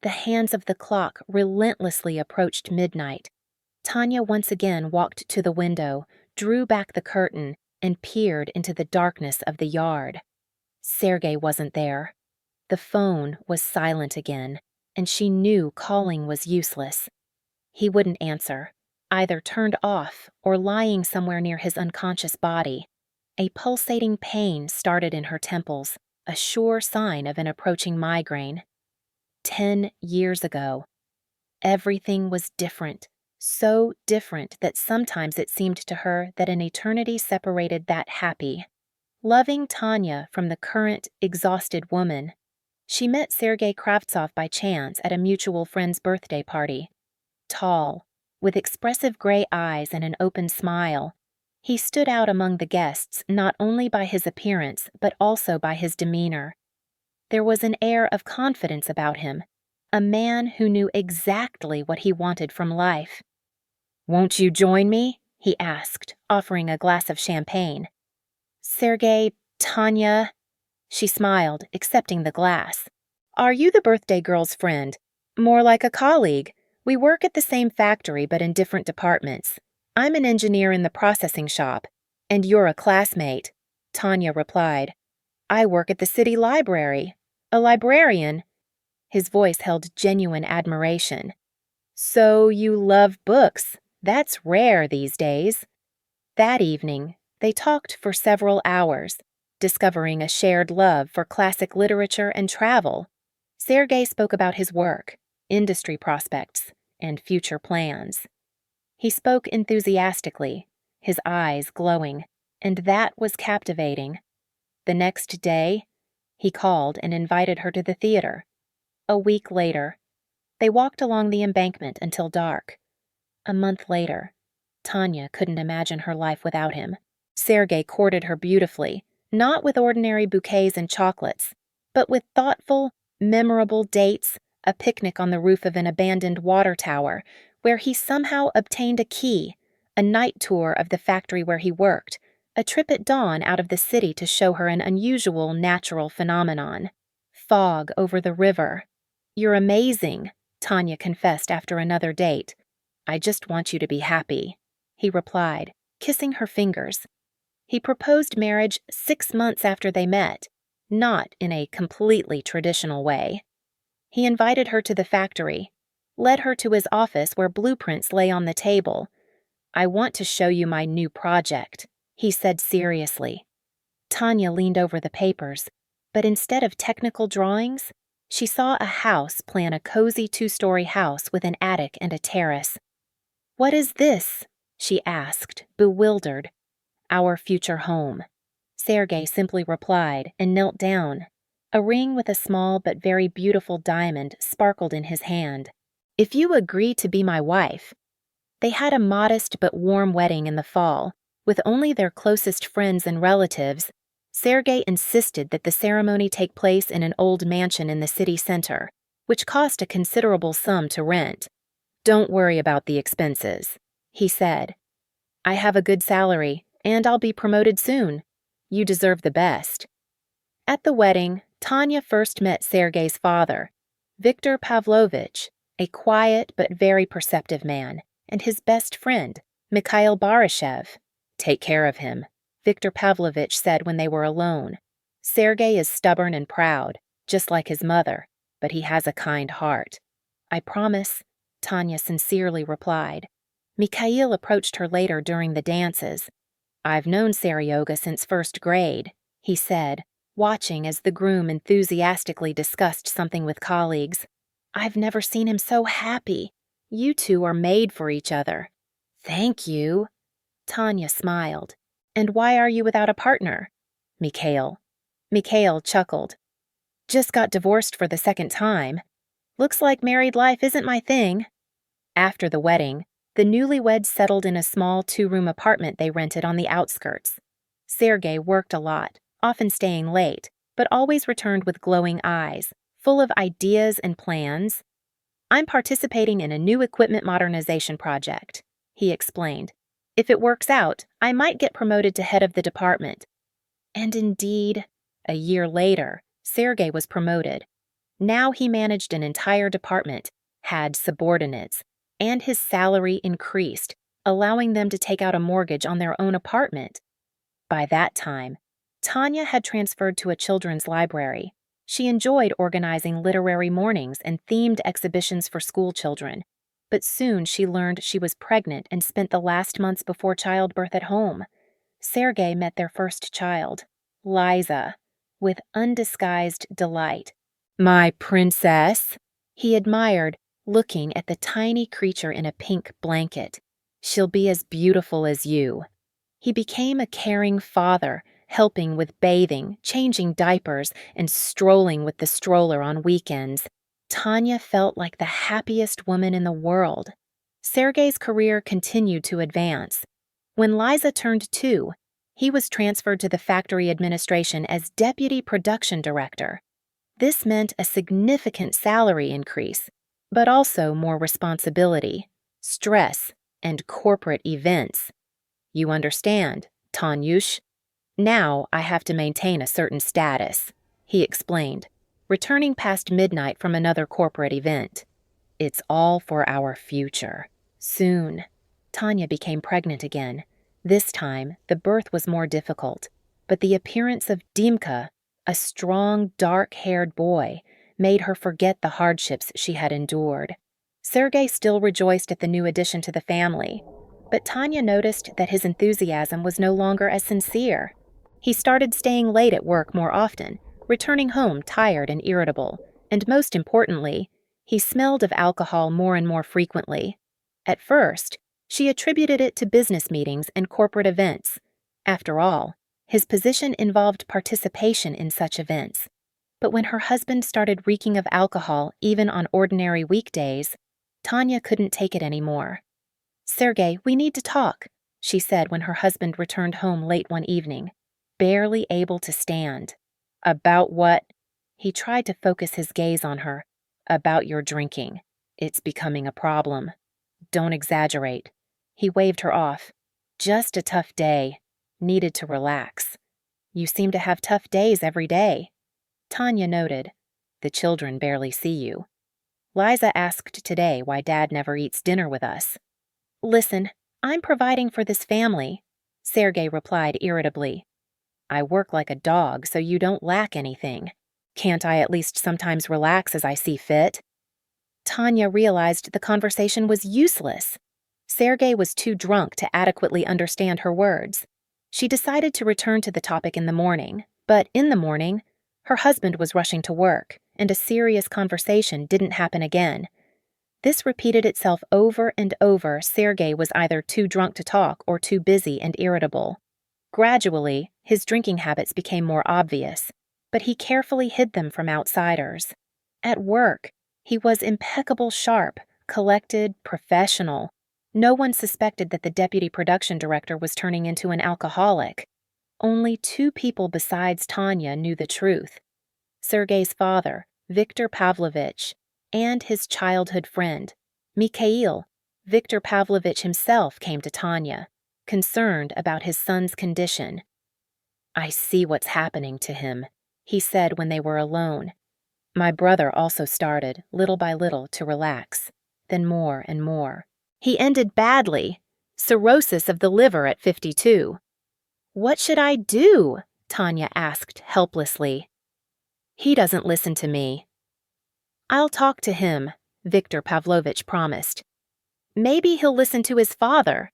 The hands of the clock relentlessly approached midnight. Tanya once again walked to the window, drew back the curtain, and peered into the darkness of the yard. Sergei wasn't there. The phone was silent again, and she knew calling was useless. He wouldn't answer, either turned off or lying somewhere near his unconscious body. A pulsating pain started in her temples, a sure sign of an approaching migraine. 10 years ago. Everything was different, so different that sometimes it seemed to her that an eternity separated that happy, loving Tanya from the current, exhausted woman. She met Sergei Kravtsov by chance at a mutual friend's birthday party. Tall, with expressive gray eyes and an open smile, he stood out among the guests not only by his appearance but also by his demeanor. There was an air of confidence about him, a man who knew exactly what he wanted from life. "Won't you join me?" he asked, offering a glass of champagne. "Sergei, Tanya," she smiled, accepting the glass. "Are you the birthday girl's friend? More like a colleague. We work at the same factory but in different departments. I'm an engineer in the processing shop, and you're a classmate," Tanya replied. "I work at the city library. A librarian." His voice held genuine admiration. "So you love books. That's rare these days." That evening, they talked for several hours, discovering a shared love for classic literature and travel. Sergei spoke about his work, industry prospects, and future plans. He spoke enthusiastically, his eyes glowing, and that was captivating. The next day, he called and invited her to the theater. A week later, they walked along the embankment until dark. A month later, Tanya couldn't imagine her life without him. Sergei courted her beautifully, not with ordinary bouquets and chocolates, but with thoughtful, memorable dates, a picnic on the roof of an abandoned water tower, where he somehow obtained a key, a night tour of the factory where he worked, a trip at dawn out of the city to show her an unusual natural phenomenon. Fog over the river. "You're amazing," Tanya confessed after another date. "I just want you to be happy," he replied, kissing her fingers. He proposed marriage 6 months after they met, not in a completely traditional way. He invited her to the factory, led her to his office where blueprints lay on the table. "I want to show you my new project," he said seriously. Tanya leaned over the papers, but instead of technical drawings, she saw a house plan a cozy 2-story house with an attic and a terrace. "What is this?" she asked, bewildered. "Our future home," Sergei simply replied and knelt down. A ring with a small but very beautiful diamond sparkled in his hand. "If you agree to be my wife." They had a modest but warm wedding in the fall, with only their closest friends and relatives. Sergei insisted that the ceremony take place in an old mansion in the city center, which cost a considerable sum to rent. "Don't worry about the expenses," he said. "I have a good salary, and I'll be promoted soon. You deserve the best." At the wedding, Tanya first met Sergei's father, Viktor Pavlovich, a quiet but very perceptive man, and his best friend, Mikhail Barashev. "Take care of him," Viktor Pavlovich said when they were alone. "Sergei is stubborn and proud, just like his mother, but he has a kind heart." "I promise," Tanya sincerely replied. Mikhail approached her later during the dances. "I've known Seryoga since first grade," he said, watching as the groom enthusiastically discussed something with colleagues. "I've never seen him so happy. You two are made for each other." "Thank you." Tanya smiled. "And why are you without a partner?" "Mikhail." Mikhail chuckled. "Just got divorced for the second time. Looks like married life isn't my thing." After the wedding, the newlyweds settled in a small 2-room apartment they rented on the outskirts. Sergei worked a lot, often staying late, but always returned with glowing eyes, full of ideas and plans. "I'm participating in a new equipment modernization project," he explained. "If it works out, I might get promoted to head of the department." And indeed, a year later, Sergei was promoted. Now he managed an entire department, had subordinates, and his salary increased, allowing them to take out a mortgage on their own apartment. By that time, Tanya had transferred to a children's library. She enjoyed organizing literary mornings and themed exhibitions for school children, but soon she learned she was pregnant and spent the last months before childbirth at home. Sergei met their first child, Liza, with undisguised delight. "My princess," he admired, looking at the tiny creature in a pink blanket. "She'll be as beautiful as you." He became a caring father, helping with bathing, changing diapers, and strolling with the stroller on weekends. Tanya felt like the happiest woman in the world. Sergei's career continued to advance. When Liza turned 2, he was transferred to the factory administration as deputy production director. This meant a significant salary increase, but also more responsibility, stress, and corporate events. "You understand, Tanyush? Now I have to maintain a certain status," he explained, returning past midnight from another corporate event. "It's all for our future." Soon, Tanya became pregnant again. This time, the birth was more difficult, but the appearance of Dimka, a strong, dark-haired boy, made her forget the hardships she had endured. Sergei still rejoiced at the new addition to the family, but Tanya noticed that his enthusiasm was no longer as sincere. He started staying late at work more often, returning home tired and irritable, and most importantly, he smelled of alcohol more and more frequently. At first, she attributed it to business meetings and corporate events. After all, his position involved participation in such events. But when her husband started reeking of alcohol even on ordinary weekdays, Tanya couldn't take it anymore. "Sergei, we need to talk," she said when her husband returned home late one evening, barely able to stand. "About what?" He tried to focus his gaze on her. "About your drinking. It's becoming a problem." "Don't exaggerate." He waved her off. "Just a tough day. Needed to relax." "You seem to have tough days every day." Tanya noted. "The children barely see you. Liza asked today why Dad never eats dinner with us." "Listen, I'm providing for this family," Sergei replied irritably. "I work like a dog, so you don't lack anything. Can't I at least sometimes relax as I see fit?" Tanya realized the conversation was useless. Sergei was too drunk to adequately understand her words. She decided to return to the topic in the morning, but in the morning, her husband was rushing to work, and a serious conversation didn't happen again. This repeated itself over and over. Sergei was either too drunk to talk or too busy and irritable. Gradually, his drinking habits became more obvious, but he carefully hid them from outsiders. At work, he was impeccable sharp, collected, professional. No one suspected that the deputy production director was turning into an alcoholic. Only 2 people besides Tanya knew the truth: Sergei's father, Viktor Pavlovich, and his childhood friend, Mikhail. Viktor Pavlovich himself came to Tanya, concerned about his son's condition. "I see what's happening to him," he said when they were alone. "My brother also started, little by little, to relax, then more and more. He ended badly, cirrhosis of the liver at 52. "What should I do?" Tanya asked helplessly. "He doesn't listen to me." "I'll talk to him," Viktor Pavlovich promised. "Maybe he'll listen to his father."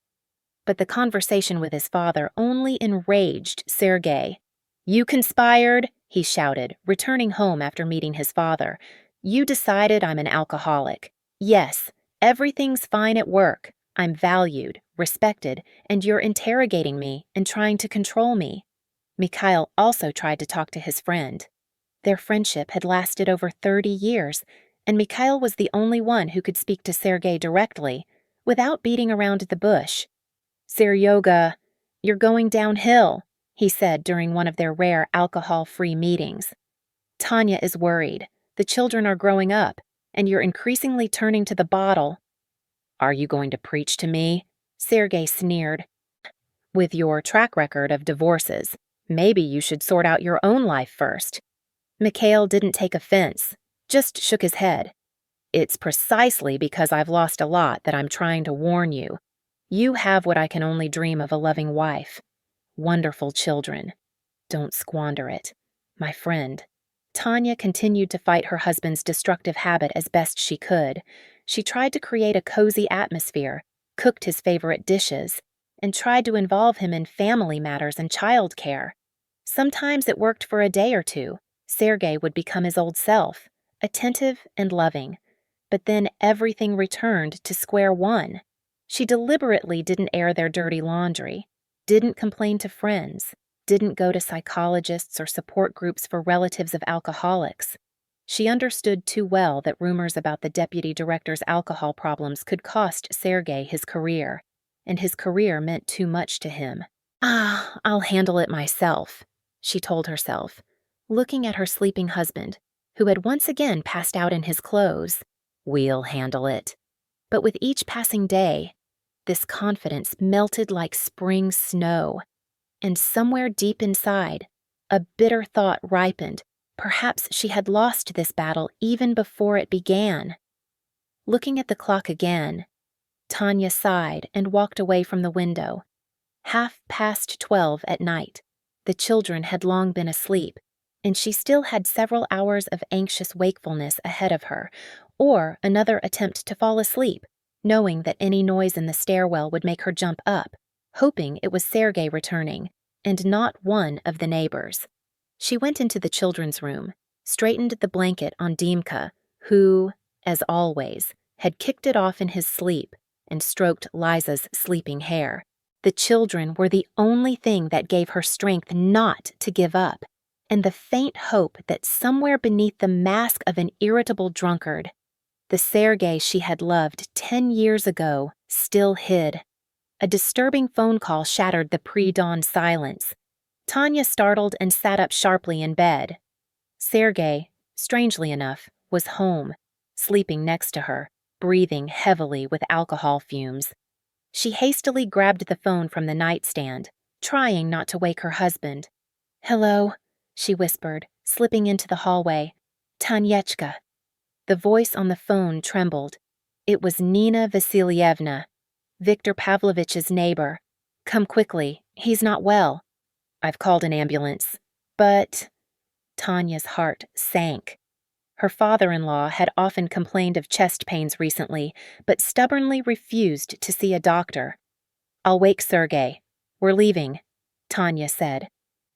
But the conversation with his father only enraged Sergei. "You conspired," he shouted, returning home after meeting his father. "You decided I'm an alcoholic. Yes, everything's fine at work. I'm valued, respected, and you're interrogating me and trying to control me." Mikhail also tried to talk to his friend. Their friendship had lasted over 30 years, and Mikhail was the only one who could speak to Sergei directly, without beating around the bush. "Seryoga, you're going downhill," he said during one of their rare alcohol-free meetings. "Tanya is worried. The children are growing up, and you're increasingly turning to the bottle." "Are you going to preach to me?" Sergei sneered. "With your track record of divorces, maybe you should sort out your own life first." Mikhail didn't take offense, just shook his head. It's precisely because I've lost a lot that I'm trying to warn you. You have what I can only dream of: a loving wife. Wonderful children. Don't squander it. My friend. Tanya continued to fight her husband's destructive habit as best she could. She tried to create a cozy atmosphere, cooked his favorite dishes, and tried to involve him in family matters and childcare. Sometimes it worked for a day or two. Sergei would become his old self, attentive and loving. But then everything returned to square one. She deliberately didn't air their dirty laundry, didn't complain to friends, didn't go to psychologists or support groups for relatives of alcoholics. She understood too well that rumors about the deputy director's alcohol problems could cost Sergei his career, and his career meant too much to him. I'll handle it myself, she told herself, looking at her sleeping husband, who had once again passed out in his clothes. We'll handle it. But with each passing day, this confidence melted like spring snow, and somewhere deep inside, a bitter thought ripened. Perhaps she had lost this battle even before it began. Looking at the clock again, Tanya sighed and walked away from the window. 12:30 at night. The children had long been asleep, and she still had several hours of anxious wakefulness ahead of her, or another attempt to fall asleep, knowing that any noise in the stairwell would make her jump up, hoping it was Sergei returning, and not one of the neighbors. She went into the children's room, straightened the blanket on Dimka, who, as always, had kicked it off in his sleep, and stroked Liza's sleeping hair. The children were the only thing that gave her strength not to give up, and the faint hope that somewhere beneath the mask of an irritable drunkard, the Sergei she had loved 10 years ago still hid. A disturbing phone call shattered the pre-dawn silence. Tanya startled and sat up sharply in bed. Sergei, strangely enough, was home, sleeping next to her, breathing heavily with alcohol fumes. She hastily grabbed the phone from the nightstand, trying not to wake her husband. "Hello," she whispered, slipping into the hallway. "Tanyechka." The voice on the phone trembled. It was Nina Vasilievna, Viktor Pavlovich's neighbor. "Come quickly. He's not well." "I've called an ambulance." "But—" Tanya's heart sank. Her father-in-law had often complained of chest pains recently, but stubbornly refused to see a doctor. "I'll wake Sergei. We're leaving," Tanya said,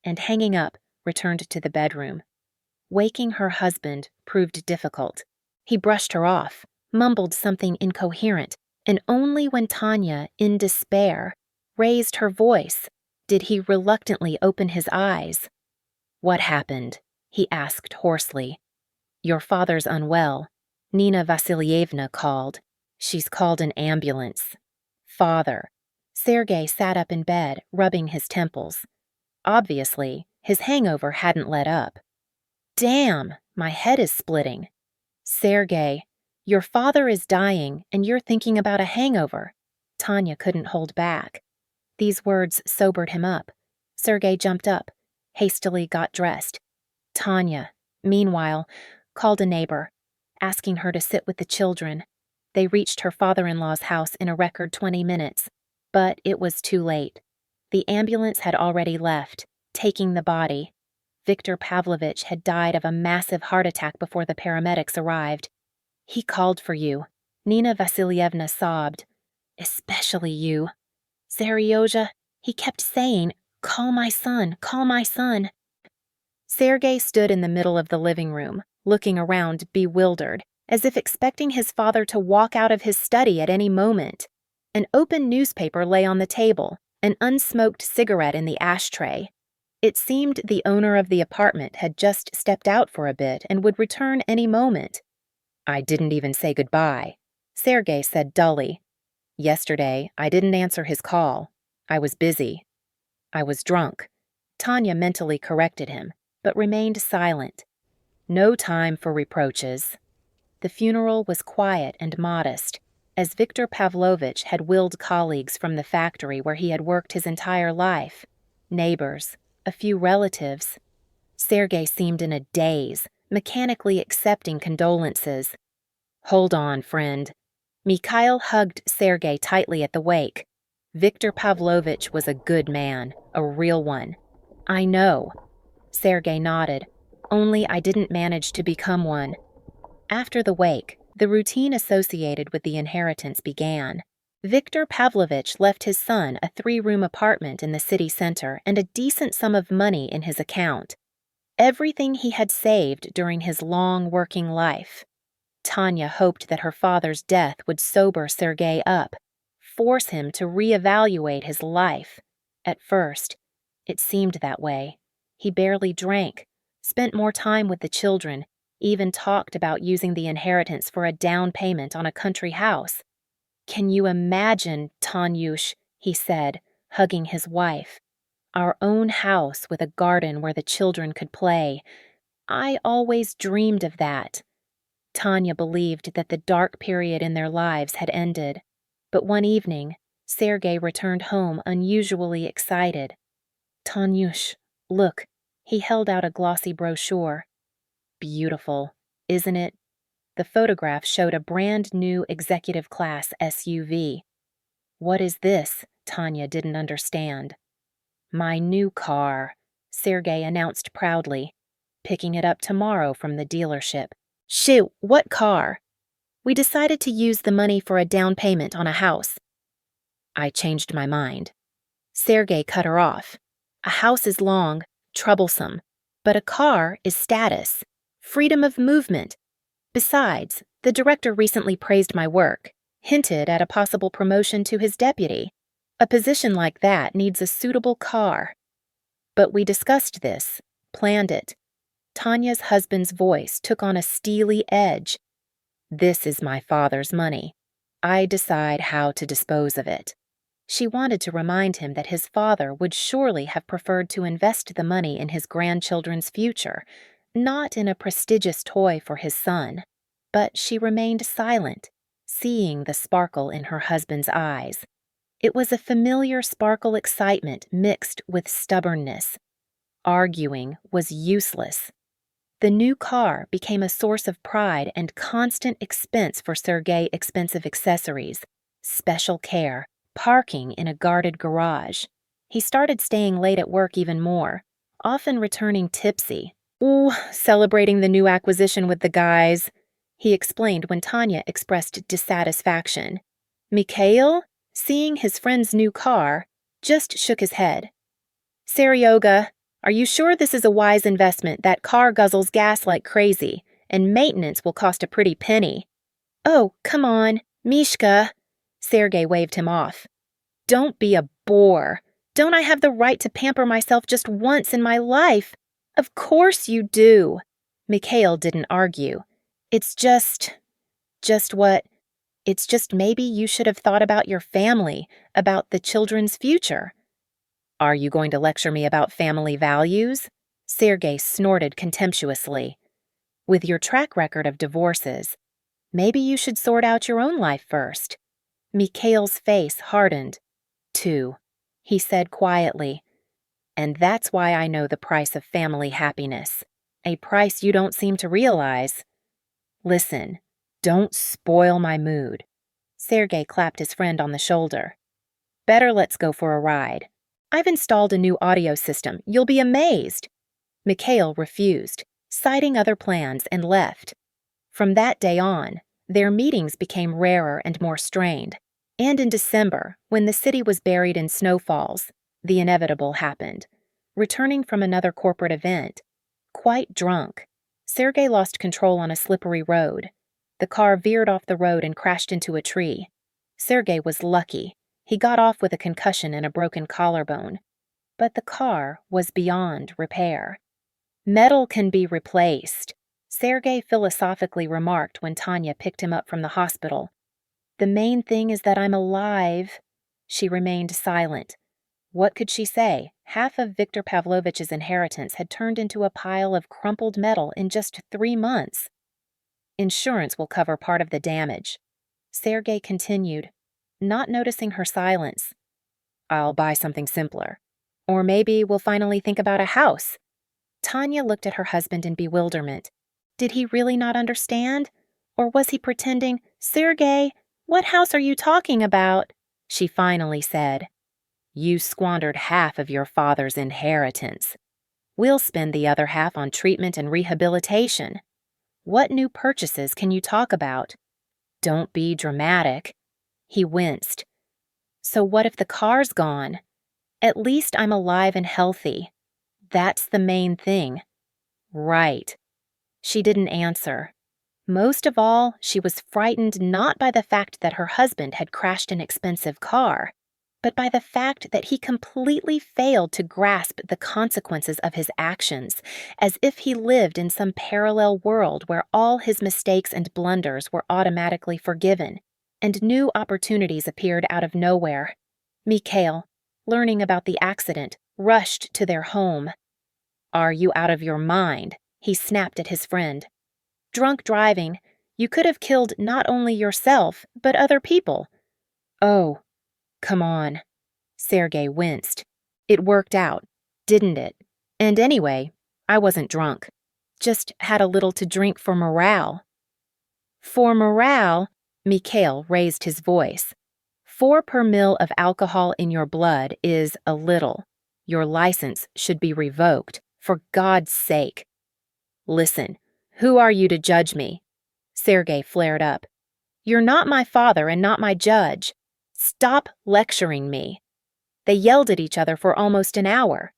and hanging up, returned to the bedroom. Waking her husband proved difficult. He brushed her off, mumbled something incoherent, and only when Tanya, in despair, raised her voice did he reluctantly open his eyes. "What happened?" he asked hoarsely. "Your father's unwell. Nina Vasilievna called. She's called an ambulance." "Father." Sergei sat up in bed, rubbing his temples. Obviously, his hangover hadn't let up. "Damn, my head is splitting." "Sergei, your father is dying and you're thinking about a hangover." Tanya couldn't hold back. These words sobered him up. Sergei jumped up, hastily got dressed. Tanya, meanwhile, called a neighbor, asking her to sit with the children. They reached her father-in-law's house in a record 20 minutes, but it was too late. The ambulance had already left, taking the body. Viktor Pavlovich had died of a massive heart attack before the paramedics arrived. "He called for you," Nina Vasilievna sobbed. "Especially you. Seryozha, he kept saying, 'Call my son, call my son.'" Sergei stood in the middle of the living room, looking around bewildered, as if expecting his father to walk out of his study at any moment. An open newspaper lay on the table, an unsmoked cigarette in the ashtray. It seemed the owner of the apartment had just stepped out for a bit and would return any moment. "I didn't even say goodbye," Sergei said dully. "Yesterday, I didn't answer his call. I was busy. I was drunk." Tanya mentally corrected him, but remained silent. No time for reproaches. The funeral was quiet and modest, as Viktor Pavlovich had willed colleagues from the factory where he had worked his entire life, neighbors, a few relatives. Sergei seemed in a daze, mechanically accepting condolences. Hold on, friend. Mikhail hugged Sergei tightly at the wake. Viktor Pavlovich was a good man, a real one. I know. Sergei nodded. Only I didn't manage to become one. After the wake, the routine associated with the inheritance began. Viktor Pavlovich left his son a 3-room apartment in the city center and a decent sum of money in his account. Everything he had saved during his long working life. Tanya hoped that her father's death would sober Sergei up, force him to reevaluate his life. At first, it seemed that way. He barely drank, spent more time with the children, even talked about using the inheritance for a down payment on a country house. Can you imagine, Tanyush, he said, hugging his wife. Our own house with a garden where the children could play. I always dreamed of that. Tanya believed that the dark period in their lives had ended. But one evening, Sergei returned home unusually excited. Tanyush, look, he held out a glossy brochure. Beautiful, isn't it? The photograph showed a brand new executive class SUV. What is this? Tanya didn't understand. My new car, Sergei announced proudly, picking it up tomorrow from the dealership. Shoot, what car? We decided to use the money for a down payment on a house. I changed my mind. Sergei cut her off. A house is long, troublesome, but a car is status, freedom of movement. Besides, the director recently praised my work, hinted at a possible promotion to his deputy. A position like that needs a suitable car. But we discussed this, planned it. Tanya's husband's voice took on a steely edge. This is my father's money. I decide how to dispose of it. She wanted to remind him that his father would surely have preferred to invest the money in his grandchildren's future, not in a prestigious toy for his son. But she remained silent, seeing the sparkle in her husband's eyes. It was a familiar sparkle excitement mixed with stubbornness. Arguing was useless. The new car became a source of pride and constant expense for Sergei. Expensive accessories, special care, parking in a guarded garage. He started staying late at work even more, often returning tipsy. Ooh, celebrating the new acquisition with the guys, he explained when Tanya expressed dissatisfaction. Mikhail, seeing his friend's new car, just shook his head. Seryoga, are you sure this is a wise investment? That car guzzles gas like crazy, and maintenance will cost a pretty penny. Oh, come on, Mishka. Sergei waved him off. Don't be a bore. Don't I have the right to pamper myself just once in my life? Of course you do. Mikhail didn't argue. It's just what? It's just maybe you should have thought about your family, about the children's future. Are you going to lecture me about family values? Sergei snorted contemptuously. With your track record of divorces, maybe you should sort out your own life first. Mikhail's face hardened. Too, he said quietly. And that's why I know the price of family happiness. A price you don't seem to realize. Listen, don't spoil my mood. Sergei clapped his friend on the shoulder. Better let's go for a ride. I've installed a new audio system. You'll be amazed. Mikhail refused, citing other plans, and left. From that day on, their meetings became rarer and more strained. And in December, when the city was buried in snowfalls, the inevitable happened. Returning from another corporate event, quite drunk, Sergei lost control on a slippery road. The car veered off the road and crashed into a tree. Sergei was lucky. He got off with a concussion and a broken collarbone. But the car was beyond repair. Metal can be replaced, Sergei philosophically remarked when Tanya picked him up from the hospital. The main thing is that I'm alive. She remained silent. What could she say? Half of Viktor Pavlovich's inheritance had turned into a pile of crumpled metal in just 3 months. Insurance will cover part of the damage. Sergei continued, not noticing her silence. I'll buy something simpler. Or maybe we'll finally think about a house. Tanya looked at her husband in bewilderment. Did he really not understand? Or was he pretending? "Sergey, what house are you talking about?" She finally said. "You squandered half of your father's inheritance. We'll spend the other half on treatment and rehabilitation. What new purchases can you talk about? Don't be dramatic." He winced. "So what if the car's gone? At least I'm alive and healthy. That's the main thing." "Right." She didn't answer. Most of all, she was frightened not by the fact that her husband had crashed an expensive car, but by the fact that he completely failed to grasp the consequences of his actions, as if he lived in some parallel world where all his mistakes and blunders were automatically forgiven, and new opportunities appeared out of nowhere. Mikhail, learning about the accident, rushed to their home. "Are you out of your mind?" he snapped at his friend. "Drunk driving. You could have killed not only yourself, but other people." "Oh, come on." Sergey winced. "It worked out, didn't it? And anyway, I wasn't drunk. Just had a little to drink for morale." "For morale?" Mikhail raised his voice. "4 per mil of alcohol in your blood is a little. Your license should be revoked, for God's sake." "Listen, who are you to judge me?" Sergey flared up. "You're not my father and not my judge. Stop lecturing me." They yelled at each other for almost an hour.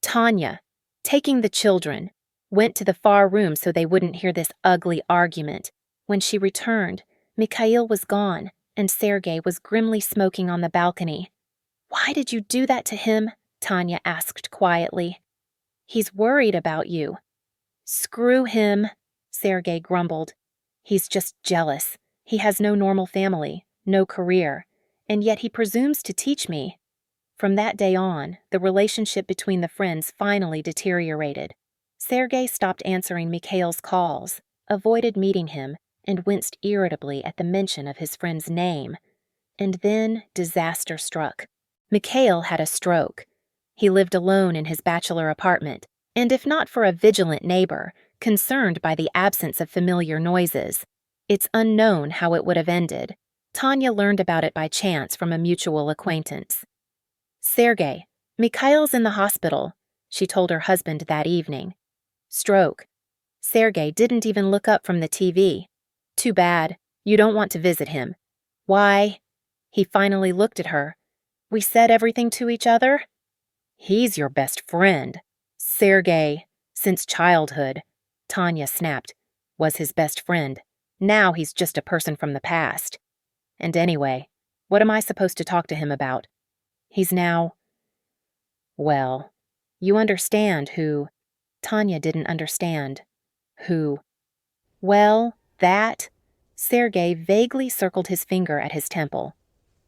Tanya, taking the children, went to the far room so they wouldn't hear this ugly argument. When she returned, Mikhail was gone, and Sergey was grimly smoking on the balcony. "Why did you do that to him?" Tanya asked quietly. "He's worried about you." "Screw him," Sergey grumbled. "He's just jealous. He has no normal family, no career, and yet he presumes to teach me." From that day on, the relationship between the friends finally deteriorated. Sergey stopped answering Mikhail's calls, avoided meeting him, and winced irritably at the mention of his friend's name. And then disaster struck. Mikhail had a stroke. He lived alone in his bachelor apartment, and if not for a vigilant neighbor, concerned by the absence of familiar noises, it's unknown how it would have ended. Tanya learned about it by chance from a mutual acquaintance. "Sergey, Mikhail's in the hospital," she told her husband that evening. "Stroke." Sergey didn't even look up from the TV. "Too bad. You don't want to visit him." "Why?" He finally looked at her. "We said everything to each other?" "He's your best friend." Sergey, since childhood, Tanya snapped, was his best friend. Now he's just a person from the past. And anyway, what am I supposed to talk to him about? He's now... Well, you understand who... Tanya didn't understand. Who... Well, that... Sergey vaguely circled his finger at his temple.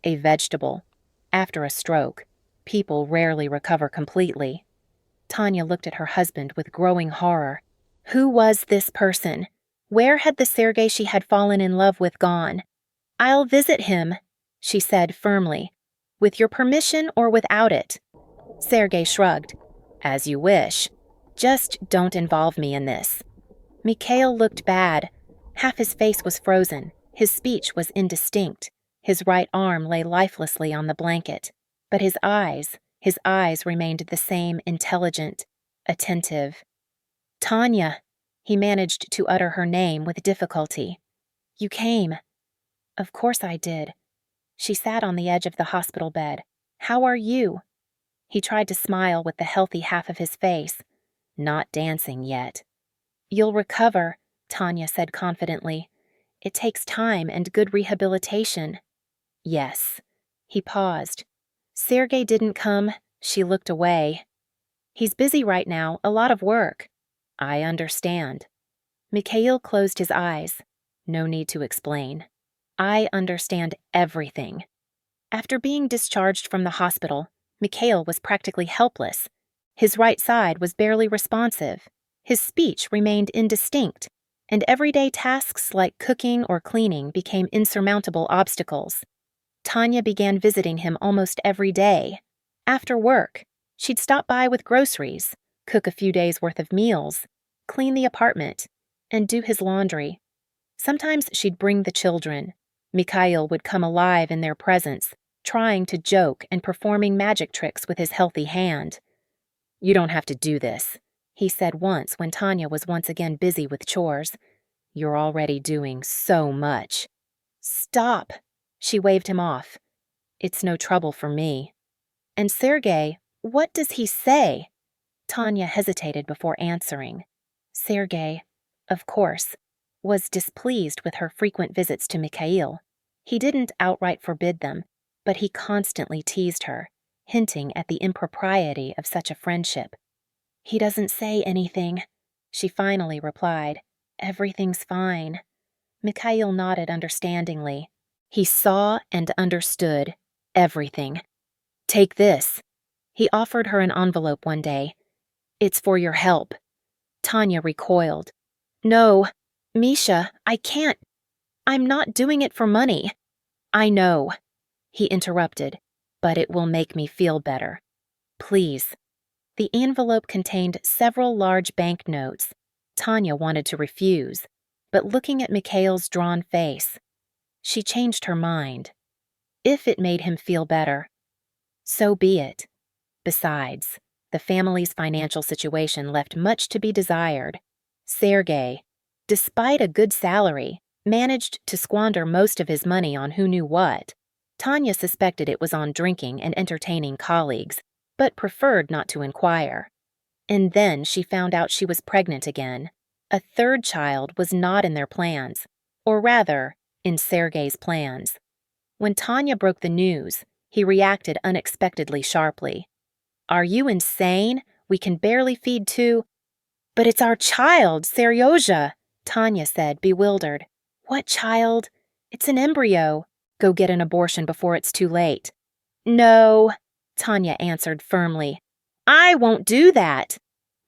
A vegetable. After a stroke, people rarely recover completely. Tanya looked at her husband with growing horror. Who was this person? Where had the Sergey she had fallen in love with gone? "I'll visit him," she said firmly. "With your permission or without it." Sergey shrugged. "As you wish. Just don't involve me in this." Mikhail looked bad. Half his face was frozen. His speech was indistinct. His right arm lay lifelessly on the blanket. But his eyes remained the same, intelligent, attentive. "Tanya," he managed to utter her name with difficulty. "You came." "Of course I did." She sat on the edge of the hospital bed. "How are you?" He tried to smile with the healthy half of his face. "Not dancing yet." "You'll recover," Tanya said confidently. "It takes time and good rehabilitation." "Yes." He paused. "Sergey didn't come." She looked away. "He's busy right now, a lot of work." "I understand." Mikhail closed his eyes. "No need to explain. I understand everything." After being discharged from the hospital, Mikhail was practically helpless. His right side was barely responsive. His speech remained indistinct, and everyday tasks like cooking or cleaning became insurmountable obstacles. Tanya began visiting him almost every day. After work, she'd stop by with groceries, cook a few days' worth of meals, clean the apartment, and do his laundry. Sometimes she'd bring the children. Mikhail would come alive in their presence, trying to joke and performing magic tricks with his healthy hand. "You don't have to do this," he said once when Tanya was once again busy with chores. "You're already doing so much." "Stop," she waved him off. "It's no trouble for me." "And Sergei, what does he say?" Tanya hesitated before answering. Sergei, of course, was displeased with her frequent visits to Mikhail. He didn't outright forbid them, but he constantly teased her, hinting at the impropriety of such a friendship. "He doesn't say anything," she finally replied. "Everything's fine." Mikhail nodded understandingly. He saw and understood everything. "Take this." He offered her an envelope one day. "It's for your help." Tanya recoiled. "No, Misha, I can't. I'm not doing it for money." "I know," he interrupted, "but it will make me feel better. Please." The envelope contained several large banknotes. Tanya wanted to refuse, but looking at Mikhail's drawn face, she changed her mind. If it made him feel better, so be it. Besides, the family's financial situation left much to be desired. Sergei, despite a good salary, managed to squander most of his money on who knew what. Tanya suspected it was on drinking and entertaining colleagues, but preferred not to inquire. And then she found out she was pregnant again. A third child was not in their plans, or rather, in Sergei's plans. When Tanya broke the news, he reacted unexpectedly sharply. "Are you insane? We can barely feed two—" "But it's our child, Seryozha," Tanya said, bewildered. "What child? It's an embryo. Go get an abortion before it's too late." "No," Tanya answered firmly. "I won't do that."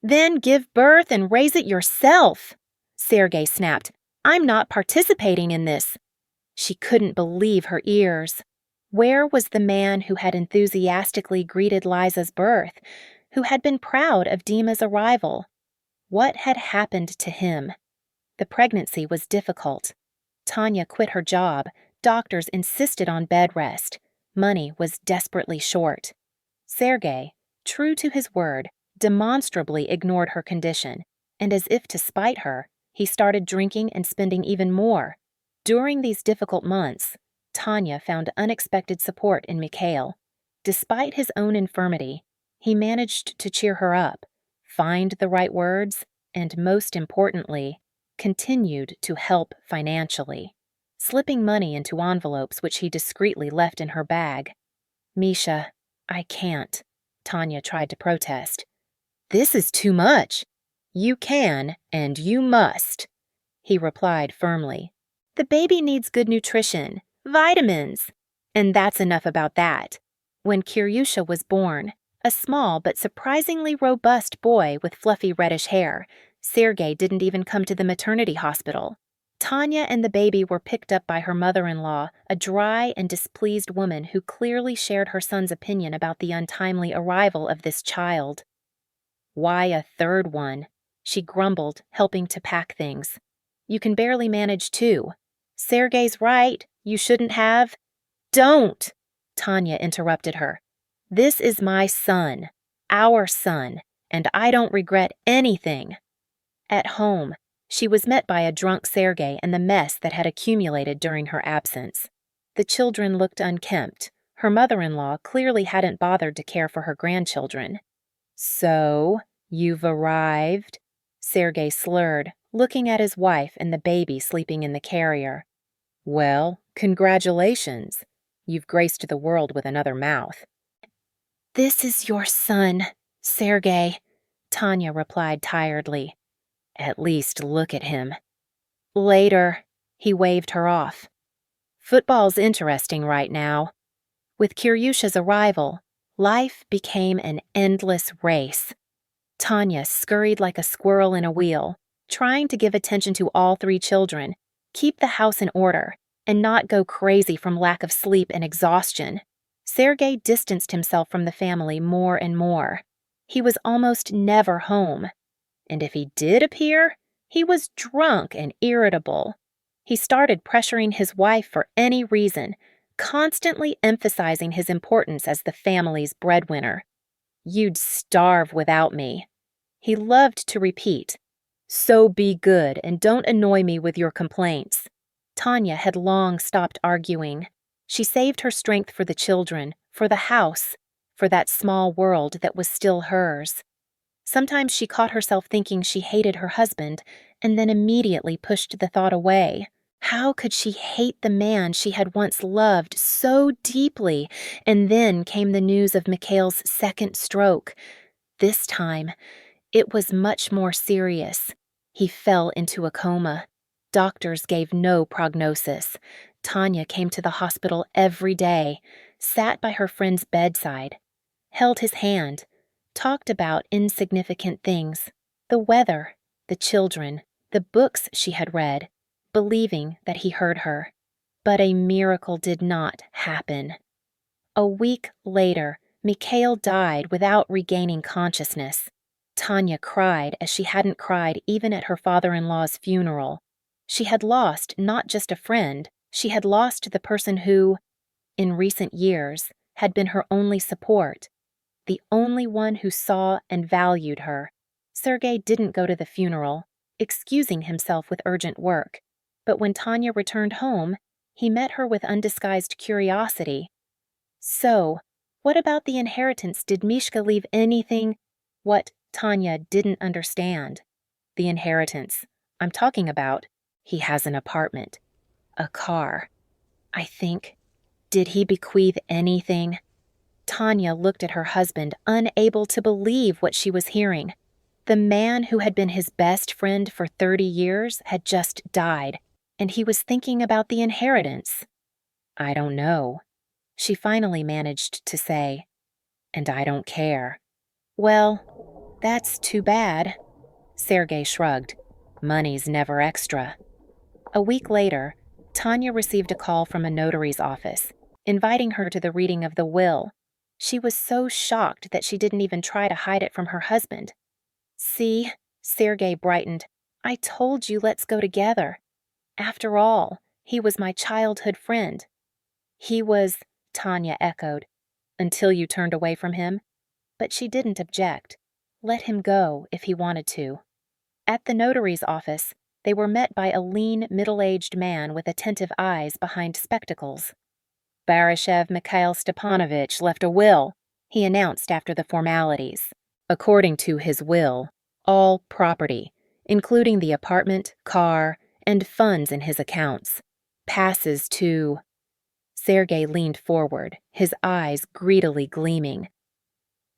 "Then give birth and raise it yourself," Sergei snapped. "I'm not participating in this." She couldn't believe her ears. Where was the man who had enthusiastically greeted Liza's birth, who had been proud of Dima's arrival? What had happened to him? The pregnancy was difficult. Tanya quit her job. Doctors insisted on bed rest. Money was desperately short. Sergei, true to his word, demonstrably ignored her condition, and as if to spite her, he started drinking and spending even more. During these difficult months, Tanya found unexpected support in Mikhail. Despite his own infirmity, he managed to cheer her up, find the right words, and most importantly, continued to help financially, slipping money into envelopes which he discreetly left in her bag. "Misha, I can't," Tanya tried to protest. "This is too much." "You can and you must," he replied firmly. "The baby needs good nutrition, vitamins, and that's enough about that." When Kiryusha was born, a small but surprisingly robust boy with fluffy reddish hair, Sergei didn't even come to the maternity hospital. Tanya and the baby were picked up by her mother-in-law, a dry and displeased woman who clearly shared her son's opinion about the untimely arrival of this child. "Why a third one?" she grumbled, helping to pack things. "You can barely manage two." "Sergei's right, you shouldn't have—" "Don't!" Tanya interrupted her. "This is my son, our son, and I don't regret anything." At home, she was met by a drunk Sergei and the mess that had accumulated during her absence. The children looked unkempt. Her mother-in-law clearly hadn't bothered to care for her grandchildren. "So, you've arrived?" Sergei slurred, looking at his wife and the baby sleeping in the carrier. "Well, congratulations. You've graced the world with another mouth." "This is your son, Sergei," Tanya replied tiredly. "At least look at him." "Later," he waved her off. "Football's interesting right now." With Kiryusha's arrival, life became an endless race. Tanya scurried like a squirrel in a wheel, trying to give attention to all three children, keep the house in order, and not go crazy from lack of sleep and exhaustion. Sergei distanced himself from the family more and more. He was almost never home. And if he did appear, He was drunk and irritable. He started pressuring his wife for any reason, constantly emphasizing his importance as the family's breadwinner. "You'd starve without me." He loved to repeat, "So be good and don't annoy me with your complaints." Tanya had long stopped arguing. She saved her strength for the children, for the house, for that small world that was still hers. Sometimes she caught herself thinking she hated her husband and then immediately pushed the thought away. How could she hate the man she had once loved so deeply? And then came the news of Mikhail's second stroke. This time, it was much more serious. He fell into a coma. Doctors gave no prognosis. Tanya came to the hospital every day, sat by her friend's bedside, held his hand, talked about insignificant things, the weather, the children, the books she had read, believing that he heard her. But a miracle did not happen. A week later, Mikhail died without regaining consciousness. Tanya cried as she hadn't cried even at her father-in-law's funeral. She had lost not just a friend, she had lost the person who, in recent years, had been her only support, the only one who saw and valued her. Sergei didn't go to the funeral, excusing himself with urgent work. But when Tanya returned home, he met her with undisguised curiosity. "So, what about the inheritance? Did Mishka leave anything?" What Tanya didn't understand. "The inheritance I'm talking about, he has an apartment, a car. I think, did he bequeath anything?" Tanya looked at her husband, unable to believe what she was hearing. The man who had been his best friend for 30 years had just died, and he was thinking about the inheritance. "I don't know," she finally managed to say, "and I don't care." "Well, that's too bad." Sergei shrugged. "Money's never extra." A week later, Tanya received a call from a notary's office, inviting her to the reading of the will. She was so shocked that she didn't even try to hide it from her husband. "See," Sergei brightened, "I told you let's go together. After all, he was my childhood friend." "He was," Tanya echoed, "until you turned away from him?" But she didn't object. Let him go if he wanted to. At the notary's office, they were met by a lean, middle-aged man with attentive eyes behind spectacles. "Barishev Mikhail Stepanovich left a will," he announced after the formalities. "According to his will, all property, including the apartment, car, and funds in his accounts, passes to—" Sergei leaned forward, his eyes greedily gleaming.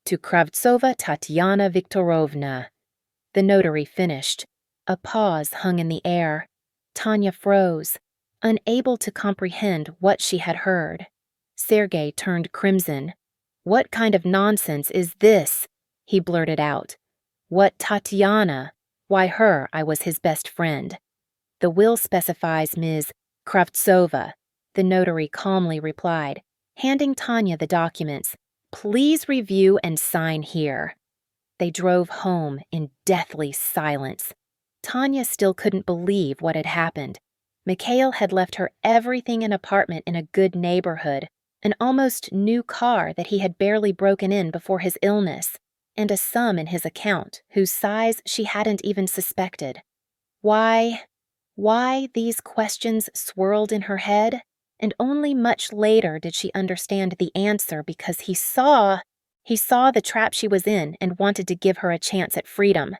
"To Kravtsova Tatyana Viktorovna," the notary finished. A pause hung in the air. Tanya froze, unable to comprehend what she had heard. Sergei turned crimson. "What kind of nonsense is this?" he blurted out. "What Tatyana? Why, her, I was his best friend." "The will specifies Ms. Kravtsova," the notary calmly replied, handing Tanya the documents. "Please review and sign here." They drove home in deathly silence. Tanya still couldn't believe what had happened. Mikhail had left her everything: an apartment in a good neighborhood, an almost new car that he had barely broken in before his illness, and a sum in his account whose size she hadn't even suspected. Why, these questions swirled in her head, and only much later did she understand the answer, because he saw the trap she was in and wanted to give her a chance at freedom.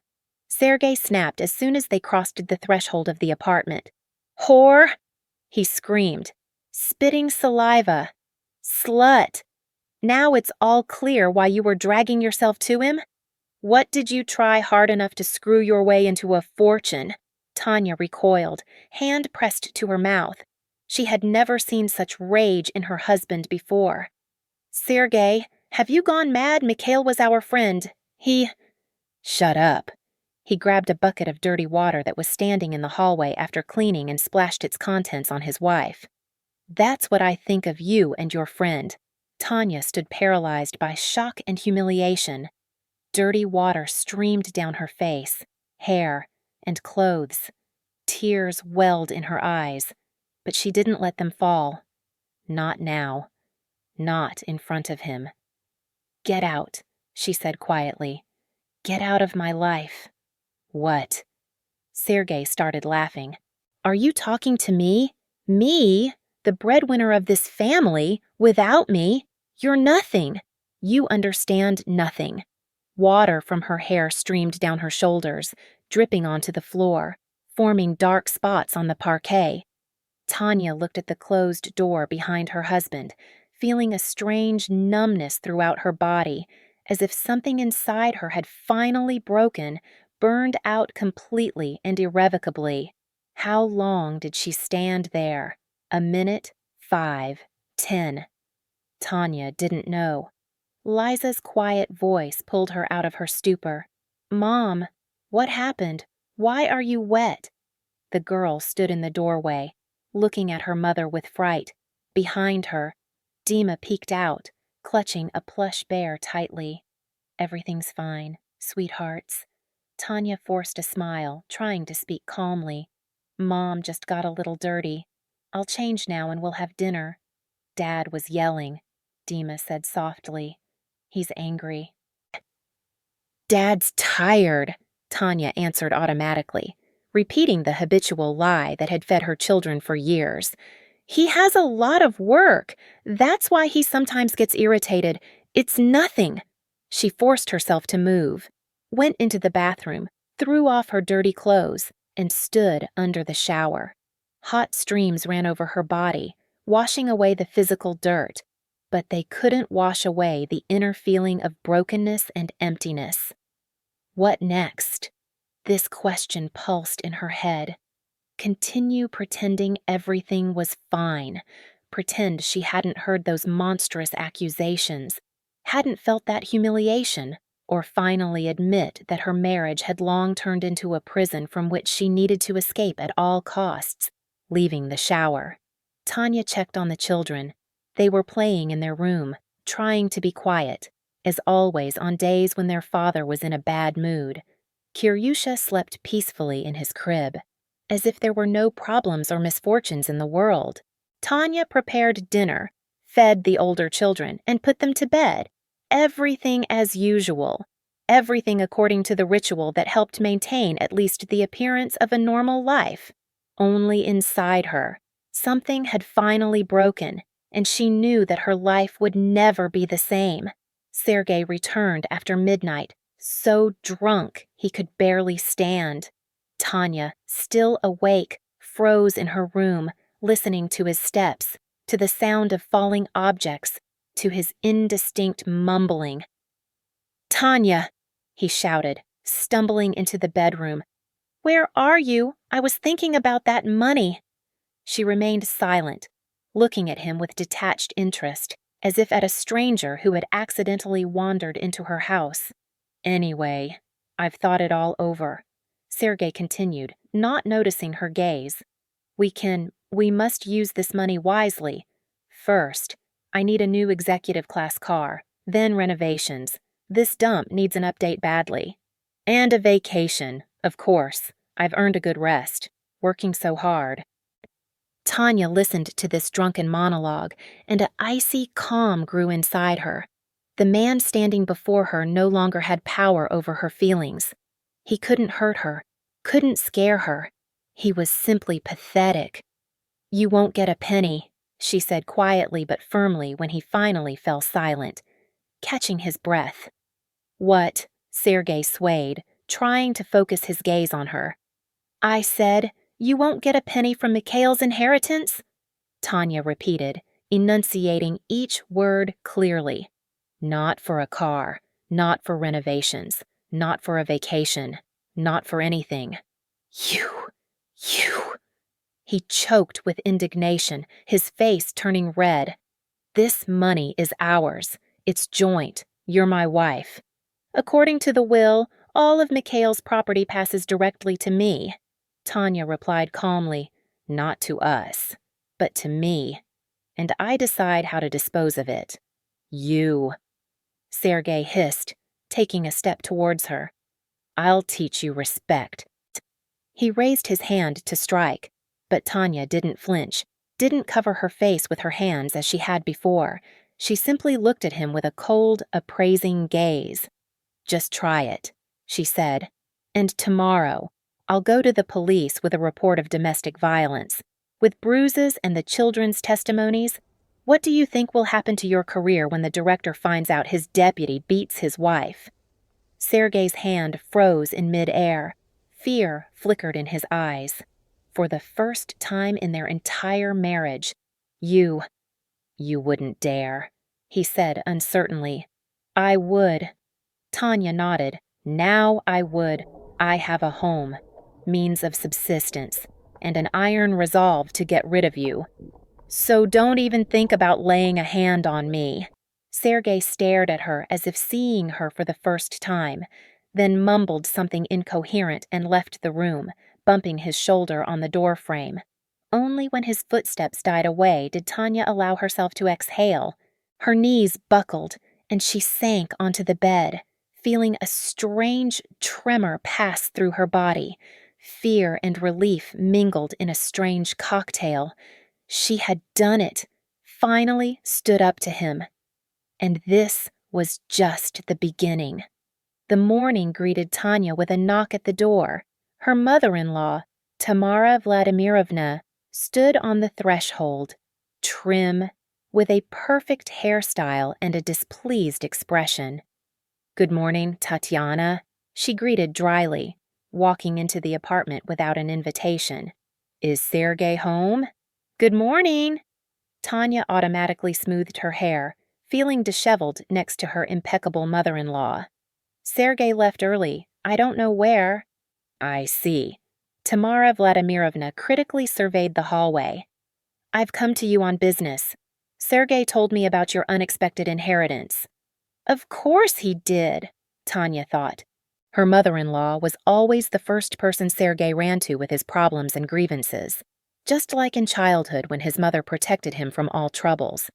Sergei snapped as soon as they crossed the threshold of the apartment. "Whore!" he screamed, spitting saliva. "Slut! Now it's all clear why you were dragging yourself to him? What did you try hard enough to screw your way into a fortune?" Tanya recoiled, hand pressed to her mouth. She had never seen such rage in her husband before. "Sergei, have you gone mad? Mikhail was our friend. He—" "Shut up." He grabbed a bucket of dirty water that was standing in the hallway after cleaning and splashed its contents on his wife. "That's what I think of you and your friend." Tanya stood paralyzed by shock and humiliation. Dirty water streamed down her face, hair, and clothes. Tears welled in her eyes, but she didn't let them fall. Not now. Not in front of him. "Get out," she said quietly. "Get out of my life." "What?" Sergei started laughing. "Are you talking to me? Me? The breadwinner of this family? Without me? You're nothing. You understand nothing." Water from her hair streamed down her shoulders, dripping onto the floor, forming dark spots on the parquet. Tanya looked at the closed door behind her husband, feeling a strange numbness throughout her body, as if something inside her had finally broken, burned out completely and irrevocably. How long did she stand there? A minute? 5? 10? Tanya didn't know. Liza's quiet voice pulled her out of her stupor. "Mom, what happened? Why are you wet?" The girl stood in the doorway, looking at her mother with fright. Behind her, Dima peeked out, clutching a plush bear tightly. "Everything's fine, sweethearts." Tanya forced a smile, trying to speak calmly. "Mom just got a little dirty. I'll change now and we'll have dinner." "Dad was yelling," Dima said softly. "He's angry." "Dad's tired," Tanya answered automatically, repeating the habitual lie that had fed her children for years. "He has a lot of work. That's why he sometimes gets irritated. It's nothing." She forced herself to move, went into the bathroom, threw off her dirty clothes, and stood under the shower. Hot streams ran over her body, washing away the physical dirt, but they couldn't wash away the inner feeling of brokenness and emptiness. What next? This question pulsed in her head. Continue pretending everything was fine. Pretend she hadn't heard those monstrous accusations, hadn't felt that humiliation, or finally admit that her marriage had long turned into a prison from which she needed to escape at all costs, leaving the shower. Tanya checked on the children. They were playing in their room, trying to be quiet, as always on days when their father was in a bad mood. Kiryusha slept peacefully in his crib, as if there were no problems or misfortunes in the world. Tanya prepared dinner, fed the older children, and put them to bed. Everything as usual. Everything according to the ritual that helped maintain at least the appearance of a normal life. Only inside her, something had finally broken, and she knew that her life would never be the same. Sergei returned after midnight, so drunk he could barely stand. Tanya, still awake, froze in her room, listening to his steps, to the sound of falling objects, to his indistinct mumbling. "Tanya!" he shouted, stumbling into the bedroom. "Where are you? I was thinking about that money." She remained silent, looking at him with detached interest, as if at a stranger who had accidentally wandered into her house. "Anyway, I've thought it all over," Sergei continued, not noticing her gaze. We must use this money wisely. First, I need a new executive class car, then renovations. This dump needs an update badly. And a vacation, of course. I've earned a good rest, working so hard." Tanya listened to this drunken monologue, and an icy calm grew inside her. The man standing before her no longer had power over her feelings. He couldn't hurt her, couldn't scare her. He was simply pathetic. "You won't get a penny," she said quietly but firmly when he finally fell silent, catching his breath. "What?" Sergei swayed, trying to focus his gaze on her. "I said, you won't get a penny from Mikhail's inheritance?" Tanya repeated, enunciating each word clearly. "Not for a car, not for renovations, not for a vacation, not for anything. You. He choked with indignation, his face turning red. "This money is ours. It's joint. You're my wife. According to the will, all of Mikhail's property passes directly to me." Tanya replied calmly, "Not to us, but to me. And I decide how to dispose of it." "You," Sergei hissed, taking a step towards her. "I'll teach you respect." He raised his hand to strike, but Tanya didn't flinch, didn't cover her face with her hands as she had before. She simply looked at him with a cold, appraising gaze. "Just try it," she said. "And tomorrow, I'll go to the police with a report of domestic violence. With bruises and the children's testimonies, what do you think will happen to your career when the director finds out his deputy beats his wife?" Sergei's hand froze in mid-air. Fear flickered in his eyes. For the first time in their entire marriage, You wouldn't dare," he said uncertainly. "I would." Tanya nodded. "Now I would. I have a home, means of subsistence, and an iron resolve to get rid of you. So don't even think about laying a hand on me." Sergei stared at her as if seeing her for the first time, then mumbled something incoherent and left the room, bumping his shoulder on the door frame. Only when his footsteps died away did Tanya allow herself to exhale. Her knees buckled, and she sank onto the bed, feeling a strange tremor pass through her body. Fear and relief mingled in a strange cocktail. She had done it, finally stood up to him. And this was just the beginning. The morning greeted Tanya with a knock at the door. Her mother-in-law, Tamara Vladimirovna, stood on the threshold, trim, with a perfect hairstyle and a displeased expression. "Good morning, Tatiana," she greeted dryly, walking into the apartment without an invitation. "Is Sergei home?" "Good morning." Tanya automatically smoothed her hair, feeling disheveled next to her impeccable mother-in-law. "Sergei left early. I don't know where." "I see." Tamara Vladimirovna critically surveyed the hallway. "I've come to you on business. Sergei told me about your unexpected inheritance." Of course he did, Tanya thought. Her mother-in-law was always the first person Sergei ran to with his problems and grievances, just like in childhood when his mother protected him from all troubles.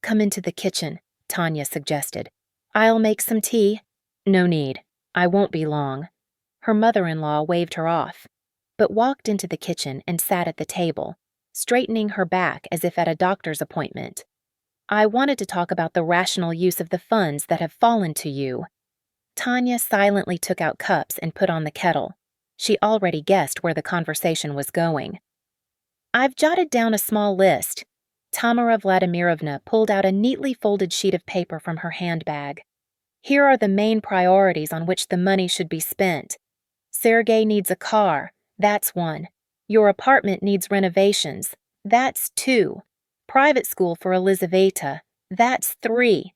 "Come into the kitchen," Tanya suggested. "I'll make some tea." "No need. I won't be long." Her mother-in-law waved her off, but walked into the kitchen and sat at the table, straightening her back as if at a doctor's appointment. "I wanted to talk about the rational use of the funds that have fallen to you." Tanya silently took out cups and put on the kettle. She already guessed where the conversation was going. "I've jotted down a small list." Tamara Vladimirovna pulled out a neatly folded sheet of paper from her handbag. "Here are the main priorities on which the money should be spent. Sergei needs a car. That's one. Your apartment needs renovations. That's two. Private school for Elizaveta. That's three."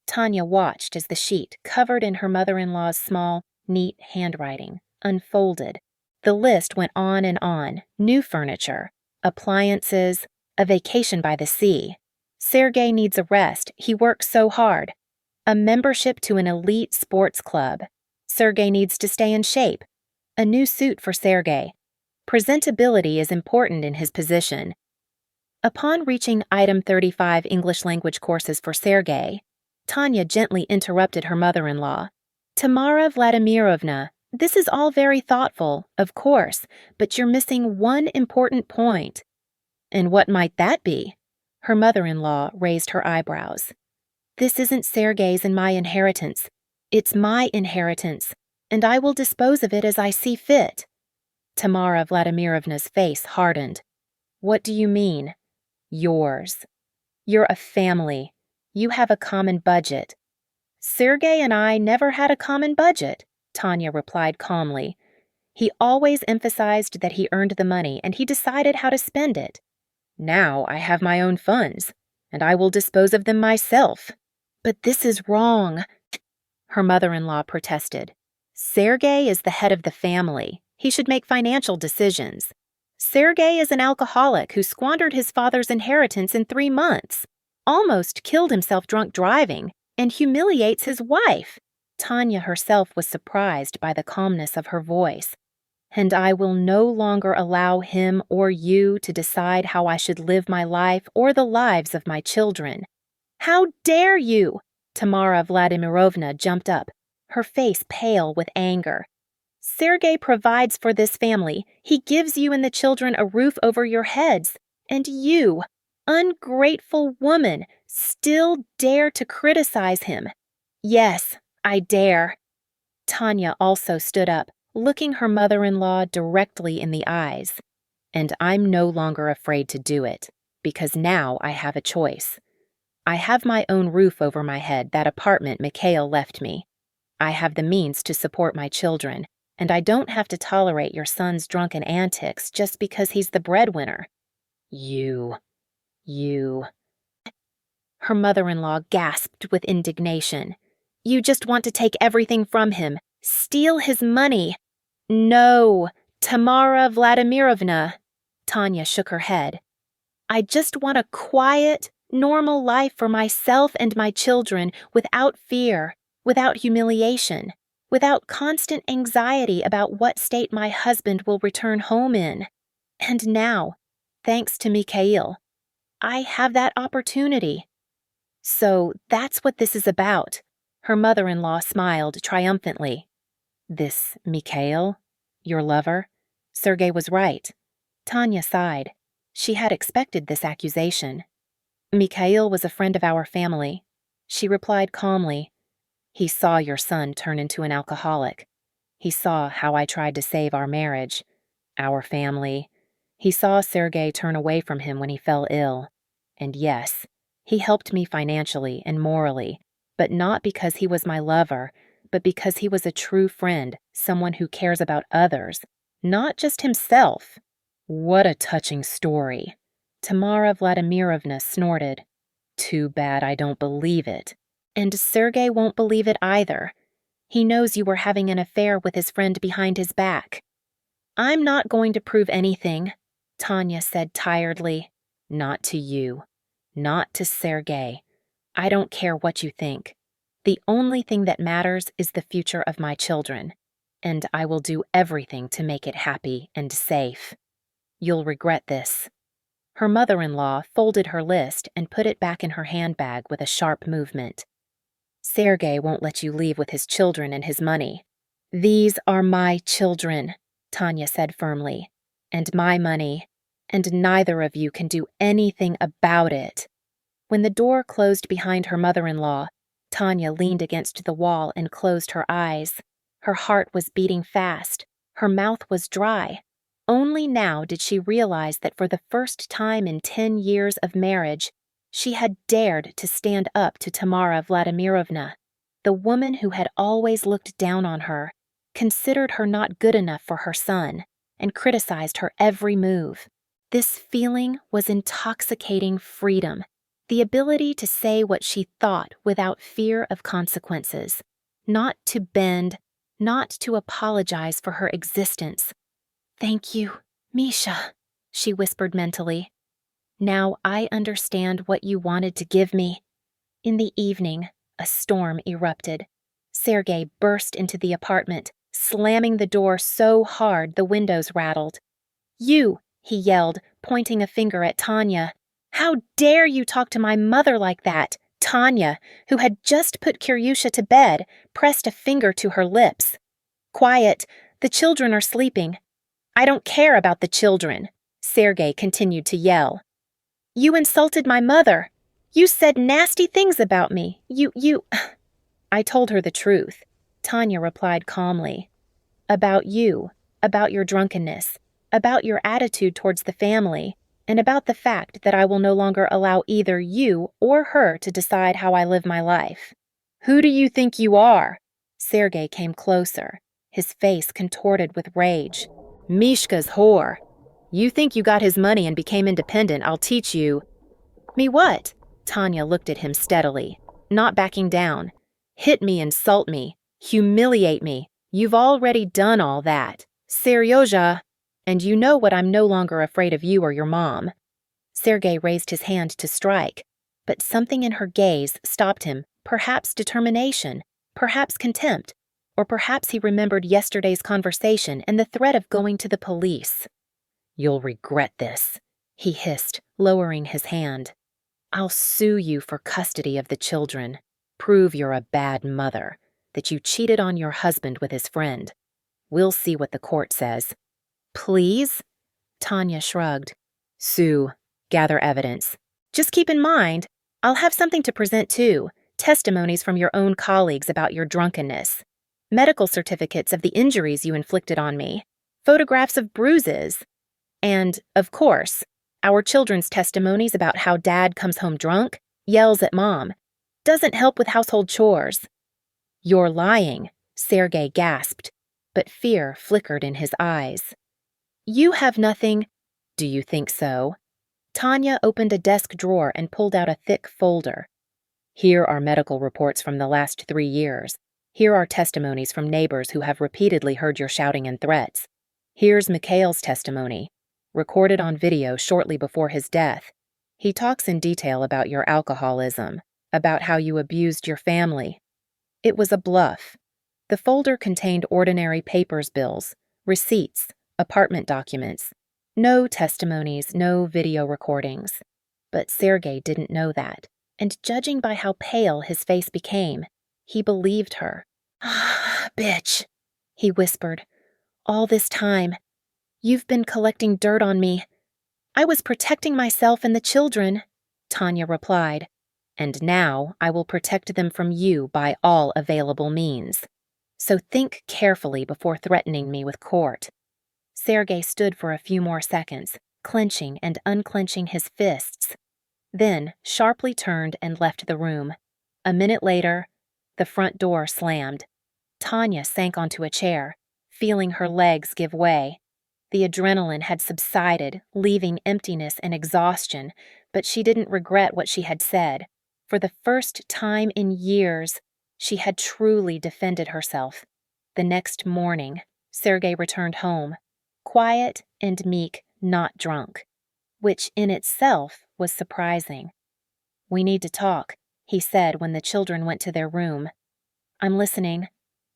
Tanya watched as the sheet, covered in her mother-in-law's small, neat handwriting, unfolded. The list went on and on. New furniture, appliances, a vacation by the sea. Sergei needs a rest. He works so hard. A membership to an elite sports club. Sergei needs to stay in shape. A new suit for Sergei. Presentability is important in his position. Upon reaching item 35 English language courses for Sergei, Tanya gently interrupted her mother-in-law. "Tamara Vladimirovna, this is all very thoughtful, of course, but you're missing one important point." "And what might that be?" Her mother-in-law raised her eyebrows. "This isn't Sergei's and my inheritance. It's my inheritance, and I will dispose of it as I see fit." Tamara Vladimirovna's face hardened. "What do you mean?" "Yours. You're a family. You have a common budget." "Sergei and I never had a common budget," Tanya replied calmly. "He always emphasized that he earned the money and he decided how to spend it. Now I have my own funds, and I will dispose of them myself." "But this is wrong," her mother-in-law protested. "Sergei is the head of the family. He should make financial decisions. Sergei is an alcoholic who squandered his father's inheritance in 3 months, almost killed himself drunk driving, and humiliates his wife." Tanya herself was surprised by the calmness of her voice. "And I will no longer allow him or you to decide how I should live my life or the lives of my children." "How dare you!" Tamara Vladimirovna jumped up, her face pale with anger. Sergei provides for this family. He gives you and the children a roof over your heads. And you, ungrateful woman, still dare to criticize him. Yes, I dare. Tanya also stood up, looking her mother-in-law directly in the eyes. And I'm no longer afraid to do it, because now I have a choice. I have my own roof over my head, that apartment Mikhail left me. I have the means to support my children, and I don't have to tolerate your son's drunken antics just because he's the breadwinner. You. Her mother-in-law gasped with indignation. You just want to take everything from him, steal his money. No, Tamara Vladimirovna. Tanya shook her head. I just want a quiet, normal life for myself and my children without fear, without humiliation, without constant anxiety about what state my husband will return home in. And now, thanks to Mikhail, I have that opportunity. So that's what this is about. Her mother-in-law smiled triumphantly. This Mikhail, your lover? Sergei was right. Tanya sighed. She had expected this accusation. Mikhail was a friend of our family. She replied calmly. He saw your son turn into an alcoholic. He saw how I tried to save our marriage, our family. He saw Sergei turn away from him when he fell ill. And yes, he helped me financially and morally, but not because he was my lover, but because he was a true friend, someone who cares about others, not just himself. What a touching story. Tamara Vladimirovna snorted. Too bad I don't believe it. And Sergei won't believe it either. He knows you were having an affair with his friend behind his back. I'm not going to prove anything, Tanya said tiredly. Not to you. Not to Sergei. I don't care what you think. The only thing that matters is the future of my children, and I will do everything to make it happy and safe. You'll regret this. Her mother-in-law folded her list and put it back in her handbag with a sharp movement. Sergei won't let you leave with his children and his money. These are my children, Tanya said firmly, and my money, and neither of you can do anything about it. When the door closed behind her mother-in-law, Tanya leaned against the wall and closed her eyes. Her heart was beating fast. Her mouth was dry. Only now did she realize that for the first time in 10 years of marriage, she had dared to stand up to Tamara Vladimirovna, the woman who had always looked down on her, considered her not good enough for her son, and criticized her every move. This feeling was intoxicating freedom, the ability to say what she thought without fear of consequences, not to bend, not to apologize for her existence. Thank you, Misha, she whispered mentally. Now I understand what you wanted to give me. In the evening, a storm erupted. Sergei burst into the apartment, slamming the door so hard the windows rattled. You, he yelled, pointing a finger at Tanya. How dare you talk to my mother like that? Tanya, who had just put Kiryusha to bed, pressed a finger to her lips. Quiet, the children are sleeping. I don't care about the children, Sergei continued to yell. You insulted my mother. You said nasty things about me. I told her the truth, Tanya replied calmly. About you, about your drunkenness, about your attitude towards the family, and about the fact that I will no longer allow either you or her to decide how I live my life. Who do you think you are? Sergei came closer, his face contorted with rage. Mishka's whore. You think you got his money and became independent, I'll teach you. Me what? Tanya looked at him steadily, not backing down. Hit me, insult me, humiliate me. You've already done all that. Seryoja. And you know what, I'm no longer afraid of you or your mom. Sergei raised his hand to strike, but something in her gaze stopped him, perhaps determination, perhaps contempt, or perhaps he remembered yesterday's conversation and the threat of going to the police. You'll regret this, he hissed, lowering his hand. I'll sue you for custody of the children. Prove you're a bad mother, that you cheated on your husband with his friend. We'll see what the court says. Please? Tanya shrugged. Sue, gather evidence. Just keep in mind, I'll have something to present too. Testimonies from your own colleagues about your drunkenness. Medical certificates of the injuries you inflicted on me. Photographs of bruises. And, of course, our children's testimonies about how Dad comes home drunk, yells at Mom, doesn't help with household chores. You're lying, Sergei gasped, but fear flickered in his eyes. You have nothing. Do you think so? Tanya opened a desk drawer and pulled out a thick folder. Here are medical reports from the last 3 years. Here are testimonies from neighbors who have repeatedly heard your shouting and threats. Here's Mikhail's testimony, recorded on video shortly before his death. He talks in detail about your alcoholism, about how you abused your family. It was a bluff. The folder contained ordinary papers bills, receipts, apartment documents. No testimonies, no video recordings. But Sergei didn't know that, and judging by how pale his face became, he believed her. Bitch, he whispered. All this time, you've been collecting dirt on me. I was protecting myself and the children, Tanya replied. And now I will protect them from you by all available means. So think carefully before threatening me with court. Sergei stood for a few more seconds, clenching and unclenching his fists, then sharply turned and left the room. A minute later, the front door slammed. Tanya sank onto a chair, feeling her legs give way. The adrenaline had subsided, leaving emptiness and exhaustion, but she didn't regret what she had said. For the first time in years, she had truly defended herself. The next morning, Sergei returned home, quiet and meek, not drunk, which in itself was surprising. We need to talk, he said when the children went to their room. I'm listening.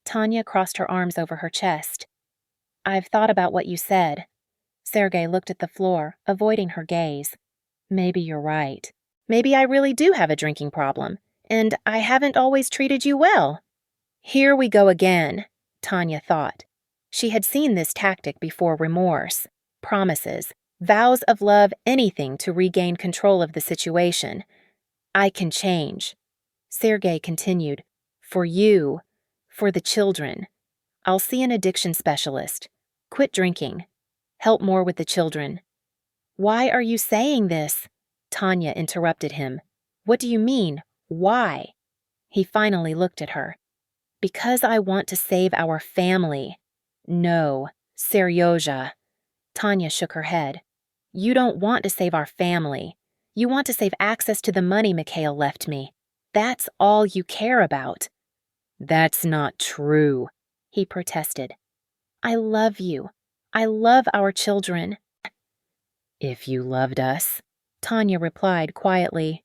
Tanya crossed her arms over her chest. I've thought about what you said. Sergei looked at the floor, avoiding her gaze. Maybe you're right. Maybe I really do have a drinking problem, and I haven't always treated you well. Here we go again, Tanya thought. She had seen this tactic before: remorse, promises, vows of love, anything to regain control of the situation. I can change. Sergei continued. For you, for the children. I'll see an addiction specialist. Quit drinking. Help more with the children. Why are you saying this? Tanya interrupted him. What do you mean, why? He finally looked at her. Because I want to save our family. No, Seryozha. Tanya shook her head. You don't want to save our family. You want to save access to the money Mikhail left me. That's all you care about. That's not true, he protested. I love you. I love our children. If you loved us, Tanya replied quietly,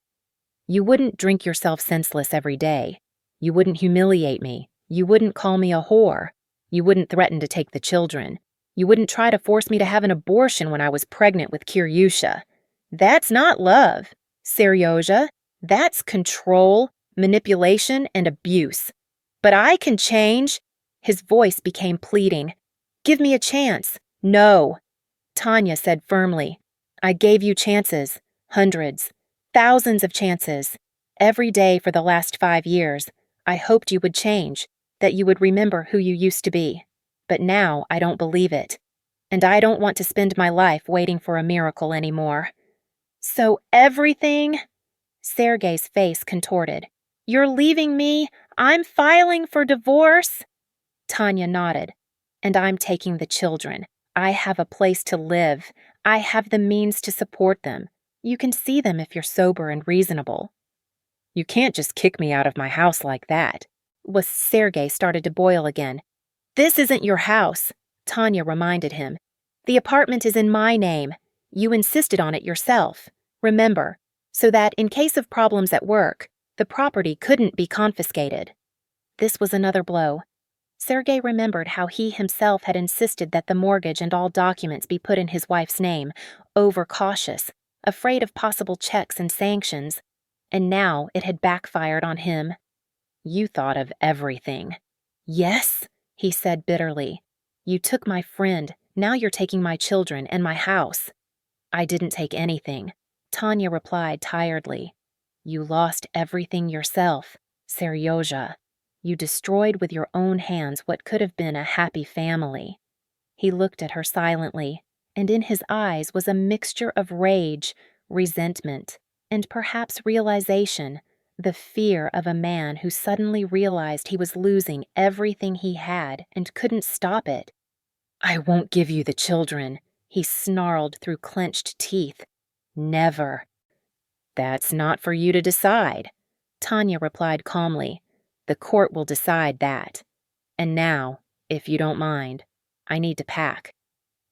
you wouldn't drink yourself senseless every day. You wouldn't humiliate me. You wouldn't call me a whore. You wouldn't threaten to take the children. You wouldn't try to force me to have an abortion when I was pregnant with Kiryusha. That's not love, Seryozha. That's control, manipulation, and abuse. But I can change. His voice became pleading. Give me a chance. No. Tanya said firmly. I gave you chances. Hundreds. Thousands of chances. Every day for the last 5 years, I hoped you would change, that you would remember who you used to be. But now I don't believe it. And I don't want to spend my life waiting for a miracle anymore. So everything? Sergei's face contorted. You're leaving me? I'm filing for divorce? Tanya nodded. And I'm taking the children. I have a place to live. I have the means to support them. You can see them if you're sober and reasonable. You can't just kick me out of my house like that. Sergei started to boil again. This isn't your house, Tanya reminded him. The apartment is in my name. You insisted on it yourself. Remember, so that in case of problems at work, the property couldn't be confiscated. This was another blow. Sergei remembered how he himself had insisted that the mortgage and all documents be put in his wife's name, overcautious, afraid of possible checks and sanctions, and now it had backfired on him. You thought of everything. Yes, he said bitterly. You took my friend, now you're taking my children and my house." "I didn't take anything," Tanya replied tiredly. "You lost everything yourself, Seryoja. You destroyed with your own hands what could have been a happy family." He looked at her silently, and in his eyes was a mixture of rage, resentment, and perhaps realization, the fear of a man who suddenly realized he was losing everything he had and couldn't stop it. "I won't give you the children," he snarled through clenched teeth. "Never." "That's not for you to decide," Tanya replied calmly. "The court will decide that. And now, if you don't mind, I need to pack.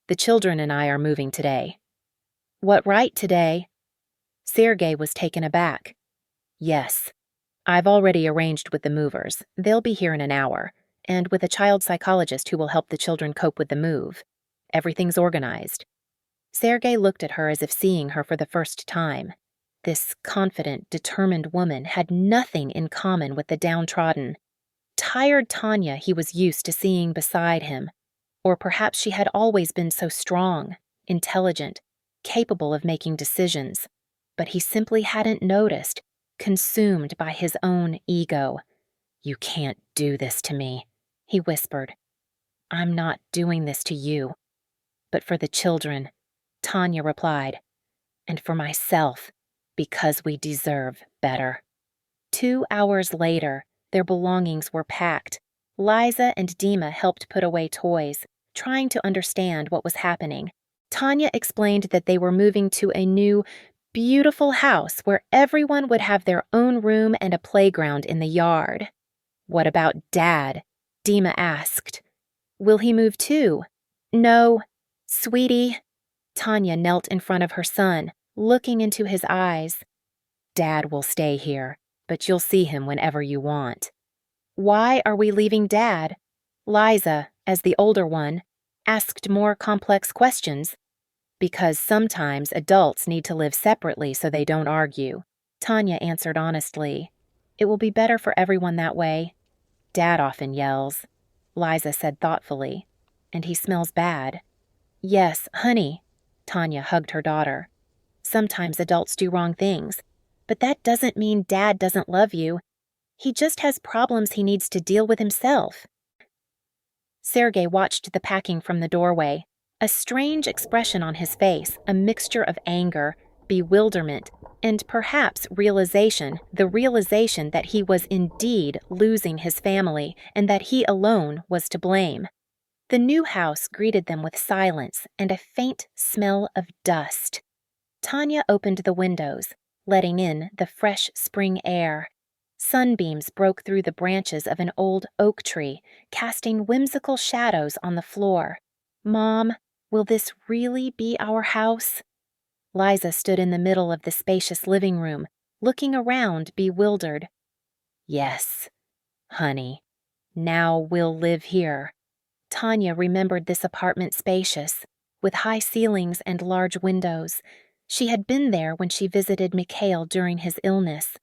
The children and I are moving today." "What right today?" Sergei was taken aback. "Yes. I've already arranged with the movers. They'll be here in an hour, and with a child psychologist who will help the children cope with the move. Everything's organized." Sergei looked at her as if seeing her for the first time. This confident, determined woman had nothing in common with the downtrodden. Tired Tanya he was used to seeing beside him. Or perhaps she had always been so strong, intelligent, capable of making decisions. But he simply hadn't noticed, consumed by his own ego. "You can't do this to me," he whispered. "I'm not doing this to you. But for the children," Tanya replied. "And for myself, because we deserve better." 2 hours later, their belongings were packed. Liza and Dima helped put away toys, trying to understand what was happening. Tanya explained that they were moving to a new, beautiful house where everyone would have their own room and a playground in the yard. "What about Dad?" Dima asked. "Will he move too?" "No, sweetie." Tanya knelt in front of her son, looking into his eyes. "Dad will stay here, but you'll see him whenever you want." "Why are we leaving Dad?" Liza, as the older one, asked more complex questions. "Because sometimes adults need to live separately so they don't argue," Tanya answered honestly. "It will be better for everyone that way." "Dad often yells," Liza said thoughtfully. "And he smells bad." "Yes, honey," Tanya hugged her daughter. "Sometimes adults do wrong things, but that doesn't mean Dad doesn't love you. He just has problems he needs to deal with himself." Sergei watched the packing from the doorway, a strange expression on his face, a mixture of anger, bewilderment, and perhaps the realization that he was indeed losing his family and that he alone was to blame. The new house greeted them with silence and a faint smell of dust. Tanya opened the windows, letting in the fresh spring air. Sunbeams broke through the branches of an old oak tree, casting whimsical shadows on the floor. "Mom, will this really be our house?" Liza stood in the middle of the spacious living room, looking around bewildered. "Yes, honey, now we'll live here." Tanya remembered this apartment spacious, with high ceilings and large windows. She had been there when she visited Mikhail during his illness,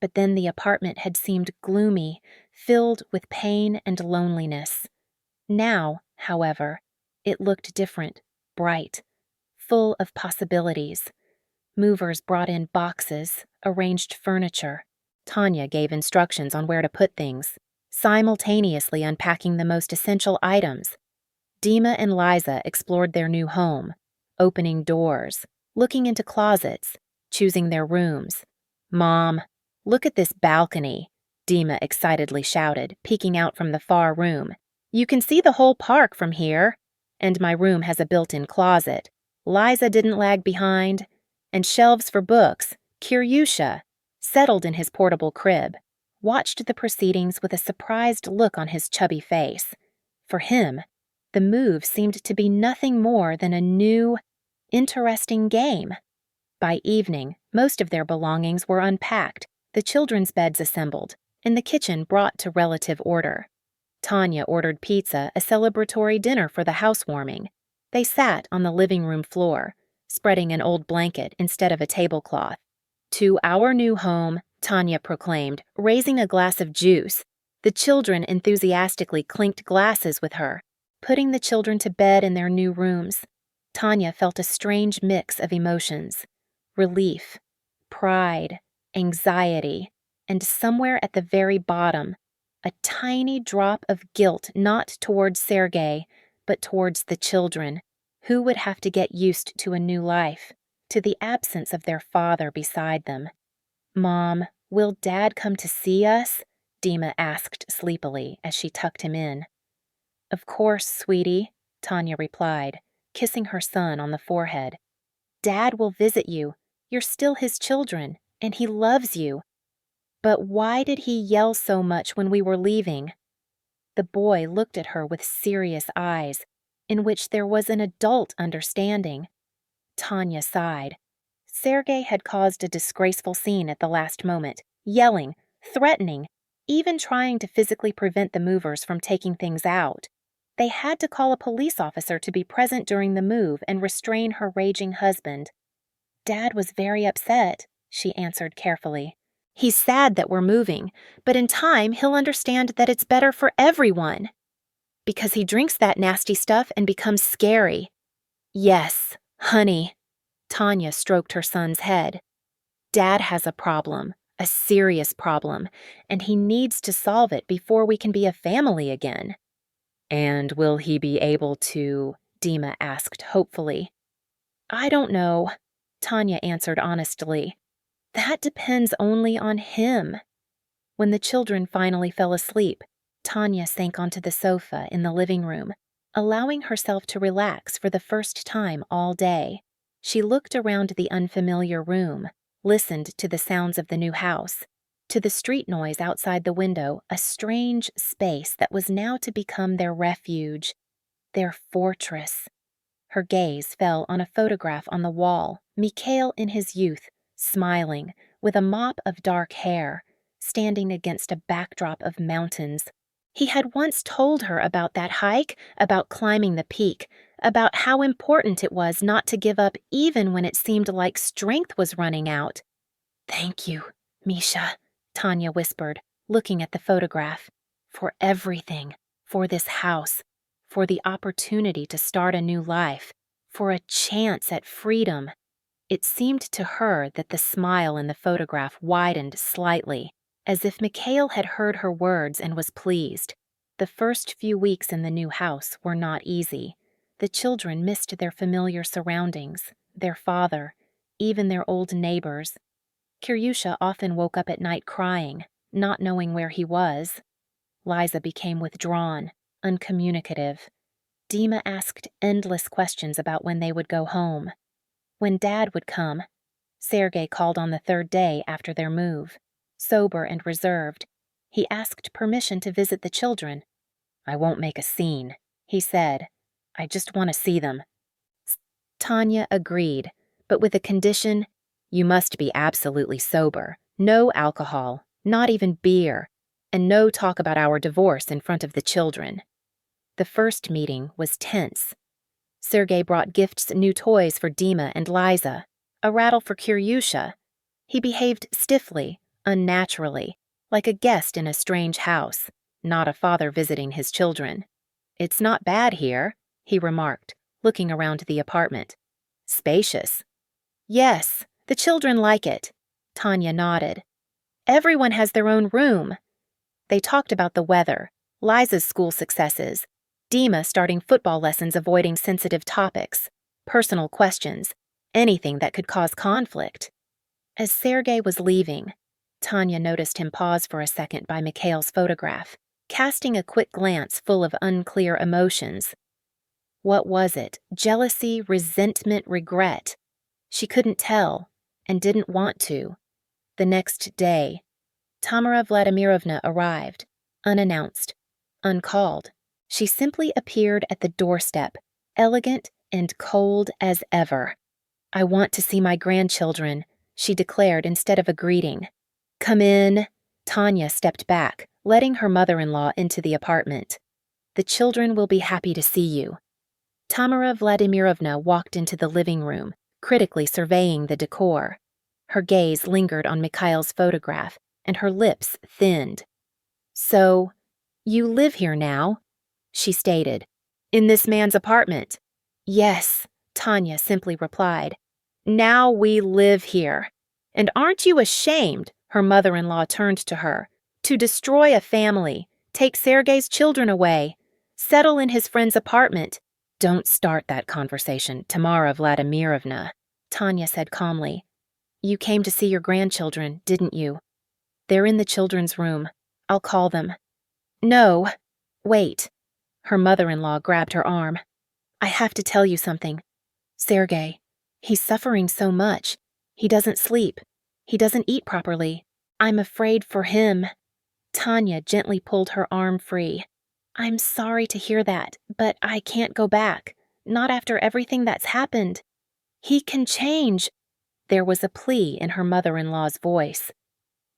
but then the apartment had seemed gloomy, filled with pain and loneliness. Now, however, it looked different, bright, full of possibilities. Movers brought in boxes, arranged furniture. Tanya gave instructions on where to put things, simultaneously unpacking the most essential items. Dima and Liza explored their new home, opening doors, looking into closets, choosing their rooms. "Mom, look at this balcony," Dima excitedly shouted, peeking out from the far room. "You can see the whole park from here. And my room has a built-in closet. Liza didn't lag behind. And shelves for books. Kiryusha," settled in his portable crib, watched the proceedings with a surprised look on his chubby face. For him, the move seemed to be nothing more than a new, interesting game. By evening, most of their belongings were unpacked, the children's beds assembled, and the kitchen brought to relative order. Tanya ordered pizza, a celebratory dinner for the housewarming. They sat on the living room floor, spreading an old blanket instead of a tablecloth. "To our new home," Tanya proclaimed, raising a glass of juice. The children enthusiastically clinked glasses with her. Putting the children to bed in their new rooms, Tanya felt a strange mix of emotions: relief, pride, anxiety, and somewhere at the very bottom, a tiny drop of guilt, not towards Sergei, but towards the children, who would have to get used to a new life, to the absence of their father beside them. "Mom, will Dad come to see us?" Dima asked sleepily as she tucked him in. "Of course, sweetie," Tanya replied, kissing her son on the forehead. "Dad will visit you. You're still his children, and he loves you. But why did he yell so much when we were leaving?" The boy looked at her with serious eyes, in which there was an adult understanding. Tanya sighed. Sergei had caused a disgraceful scene at the last moment, yelling, threatening, even trying to physically prevent the movers from taking things out. They had to call a police officer to be present during the move and restrain her raging husband. "Dad was very upset," she answered carefully. "He's sad that we're moving, but in time he'll understand that it's better for everyone. Because he drinks that nasty stuff and becomes scary." "Yes, honey." Tanya stroked her son's head. "Dad has a problem, a serious problem, and he needs to solve it before we can be a family again." "And will he be able to?" Dima asked hopefully. "I don't know," Tanya answered honestly. "That depends only on him." When the children finally fell asleep, Tanya sank onto the sofa in the living room, allowing herself to relax for the first time all day. She looked around the unfamiliar room, listened to the sounds of the new house, to the street noise outside the window, a strange space that was now to become their refuge, their fortress. Her gaze fell on a photograph on the wall, Mikhail in his youth, smiling, with a mop of dark hair, standing against a backdrop of mountains. He had once told her about that hike, about climbing the peak, about how important it was not to give up even when it seemed like strength was running out. "Thank you, Misha," Tanya whispered, looking at the photograph. "For everything, for this house, for the opportunity to start a new life, for a chance at freedom." It seemed to her that the smile in the photograph widened slightly, as if Mikhail had heard her words and was pleased. The first few weeks in the new house were not easy. The children missed their familiar surroundings, their father, even their old neighbors. Kiryusha often woke up at night crying, not knowing where he was. Liza became withdrawn, uncommunicative. Dima asked endless questions about when they would go home, when Dad would come. Sergei called on the third day after their move. Sober and reserved, he asked permission to visit the children. "I won't make a scene," he said. "I just want to see them." Tanya agreed, but with a condition: you must be absolutely sober, no alcohol, not even beer, and no talk about our divorce in front of the children. The first meeting was tense. Sergei brought gifts, new toys for Dima and Liza, a rattle for Kiryusha. He behaved stiffly, unnaturally, like a guest in a strange house, not a father visiting his children. "It's not bad here," he remarked, looking around the apartment. "Spacious." "Yes, the children like it," Tanya nodded. "Everyone has their own room." They talked about the weather, Liza's school successes, Dima starting football lessons avoiding sensitive topics, personal questions, anything that could cause conflict. As Sergei was leaving, Tanya noticed him pause for a second by Mikhail's photograph, casting a quick glance full of unclear emotions. What was it? Jealousy, resentment, regret? She couldn't tell, and didn't want to. The next day, Tamara Vladimirovna arrived, unannounced, uncalled. She simply appeared at the doorstep, elegant and cold as ever. "I want to see my grandchildren," she declared instead of a greeting. "Come in." Tanya stepped back, letting her mother-in-law into the apartment. "The children will be happy to see you." Tamara Vladimirovna walked into the living room, critically surveying the decor. Her gaze lingered on Mikhail's photograph, and her lips thinned. "So, you live here now?" she stated, In this man's apartment. Yes, Tanya simply replied. Now we live here. And aren't you ashamed, her mother-in-law turned to her, to destroy a family, take Sergei's children away, settle in his friend's apartment? Don't start that conversation, Tamara Vladimirovna, Tanya said calmly. You came to see your grandchildren, didn't you? They're in the children's room. I'll call them. No, wait. Her mother-in-law grabbed her arm. I have to tell you something. Sergei, he's suffering so much. He doesn't sleep. He doesn't eat properly. I'm afraid for him. Tanya gently pulled her arm free. I'm sorry to hear that, but I can't go back. Not after everything that's happened. He can change. There was a plea in her mother-in-law's voice.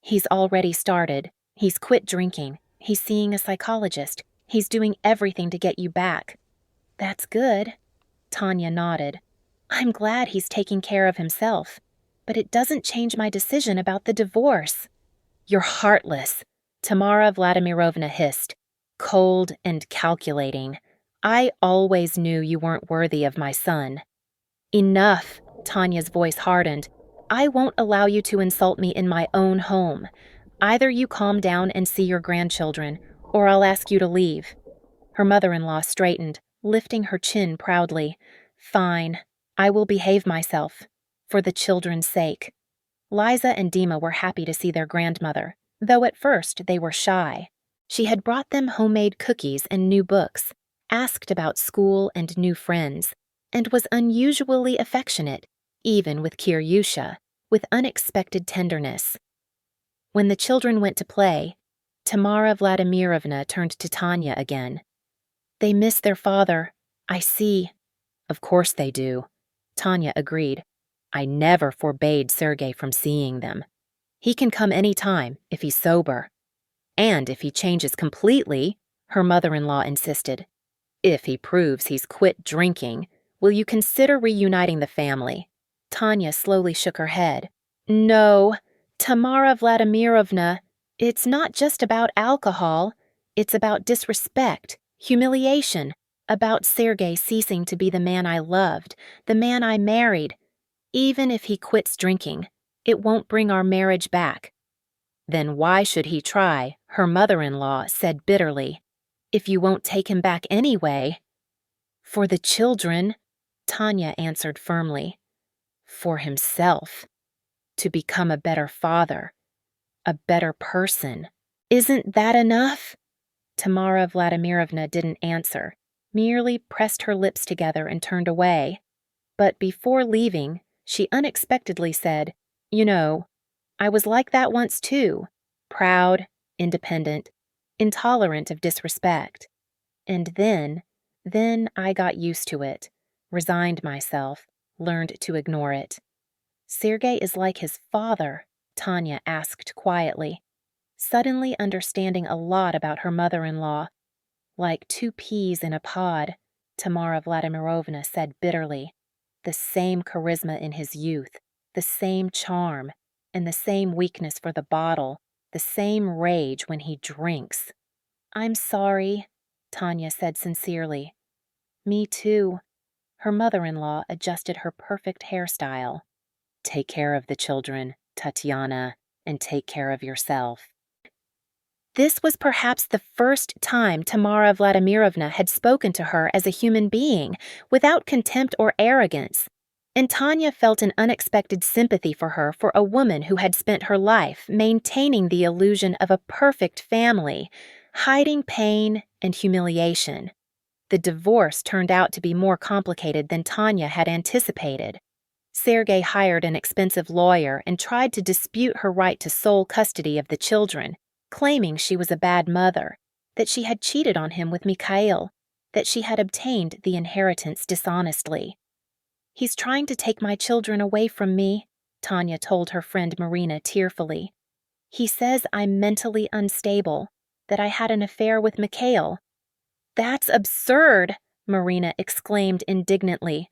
He's already started. He's quit drinking. He's seeing a psychologist. He's doing everything to get you back. That's good. Tanya nodded. I'm glad he's taking care of himself, but it doesn't change my decision about the divorce. You're heartless, Tamara Vladimirovna hissed, cold and calculating. I always knew you weren't worthy of my son. Enough, Tanya's voice hardened. I won't allow you to insult me in my own home. Either you calm down and see your grandchildren, or I'll ask you to leave. Her mother-in-law straightened, lifting her chin proudly. Fine, I will behave myself, for the children's sake. Liza and Dima were happy to see their grandmother, though at first they were shy. She had brought them homemade cookies and new books, asked about school and new friends, and was unusually affectionate, even with Kiryusha, with unexpected tenderness. When the children went to play, Tamara Vladimirovna turned to Tanya again. They miss their father, I see. Of course they do, Tanya agreed. I never forbade Sergei from seeing them. He can come any time if he's sober. And if he changes completely, her mother-in-law insisted. If he proves he's quit drinking, will you consider reuniting the family? Tanya slowly shook her head. No, Tamara Vladimirovna, it's not just about alcohol. It's about disrespect, humiliation, about Sergei ceasing to be the man I loved, the man I married. Even if he quits drinking, it won't bring our marriage back. Then why should he try, her mother-in-law said bitterly. If you won't take him back anyway. For the children, Tanya answered firmly. For himself. To become a better father. A better person. Isn't that enough? Tamara Vladimirovna didn't answer, merely pressed her lips together and turned away. But before leaving, she unexpectedly said, You know, I was like that once too, proud, independent, intolerant of disrespect. And then I got used to it, resigned myself, learned to ignore it. Sergei is like his father, Tanya asked quietly, suddenly understanding a lot about her mother-in-law. Like two peas in a pod, Tamara Vladimirovna said bitterly. The same charisma in his youth, the same charm, and the same weakness for the bottle, the same rage when he drinks. I'm sorry, Tanya said sincerely. Me too. Her mother-in-law adjusted her perfect hairstyle. Take care of the children, Tatiana, and take care of yourself. This was perhaps the first time Tamara Vladimirovna had spoken to her as a human being, without contempt or arrogance, and Tanya felt an unexpected sympathy for her, for a woman who had spent her life maintaining the illusion of a perfect family, hiding pain and humiliation. The divorce turned out to be more complicated than Tanya had anticipated. Sergei hired an expensive lawyer and tried to dispute her right to sole custody of the children, claiming she was a bad mother, that she had cheated on him with Mikhail, that she had obtained the inheritance dishonestly. He's trying to take my children away from me, Tanya told her friend Marina tearfully. He says I'm mentally unstable, that I had an affair with Mikhail. That's absurd, Marina exclaimed indignantly.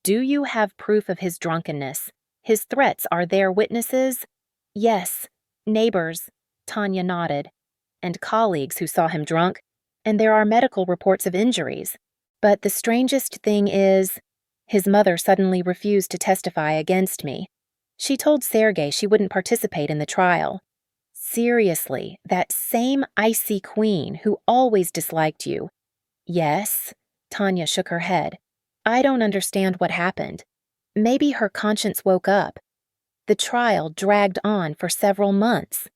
Do you have proof of his drunkenness? His threats, are there witnesses? Yes, neighbors, Tanya nodded, and colleagues who saw him drunk, and there are medical reports of injuries. But the strangest thing is, his mother suddenly refused to testify against me. She told Sergei she wouldn't participate in the trial. Seriously, that same icy queen who always disliked you. Yes, Tanya shook her head. I don't understand what happened. Maybe her conscience woke up. The trial dragged on for several months.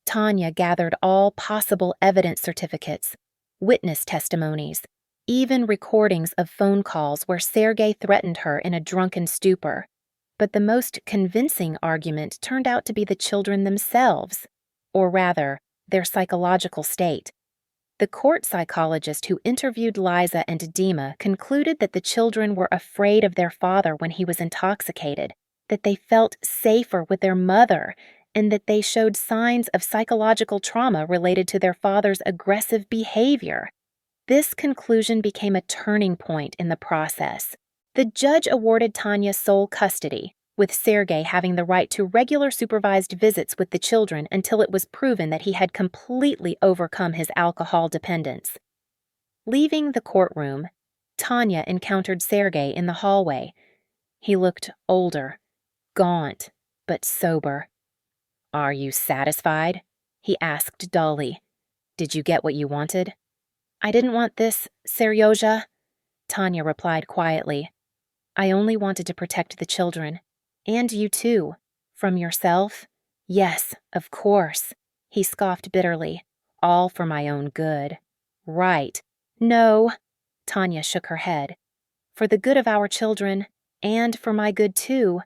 Tanya gathered all possible evidence certificates, witness testimonies, even recordings of phone calls where Sergei threatened her in a drunken stupor. But the most convincing argument turned out to be the children themselves, or rather, their psychological state. The court psychologist who interviewed Liza and Dima concluded that the children were afraid of their father when he was intoxicated, that they felt safer with their mother, and that they showed signs of psychological trauma related to their father's aggressive behavior. This conclusion became a turning point in the process. The judge awarded Tanya sole custody, with Sergei having the right to regular supervised visits with the children until it was proven that he had completely overcome his alcohol dependence. Leaving the courtroom, Tanya encountered Sergei in the hallway. He looked older, gaunt, but sober. "Are you satisfied?" he asked dully. "Did you get what you wanted?" "I didn't want this, Seryozha," Tanya replied quietly. "I only wanted to protect the children. And you too. From yourself? Yes, of course," he scoffed bitterly. "All for my own good." "Right. No," Tanya shook her head. "For the good of our children, and for my good too.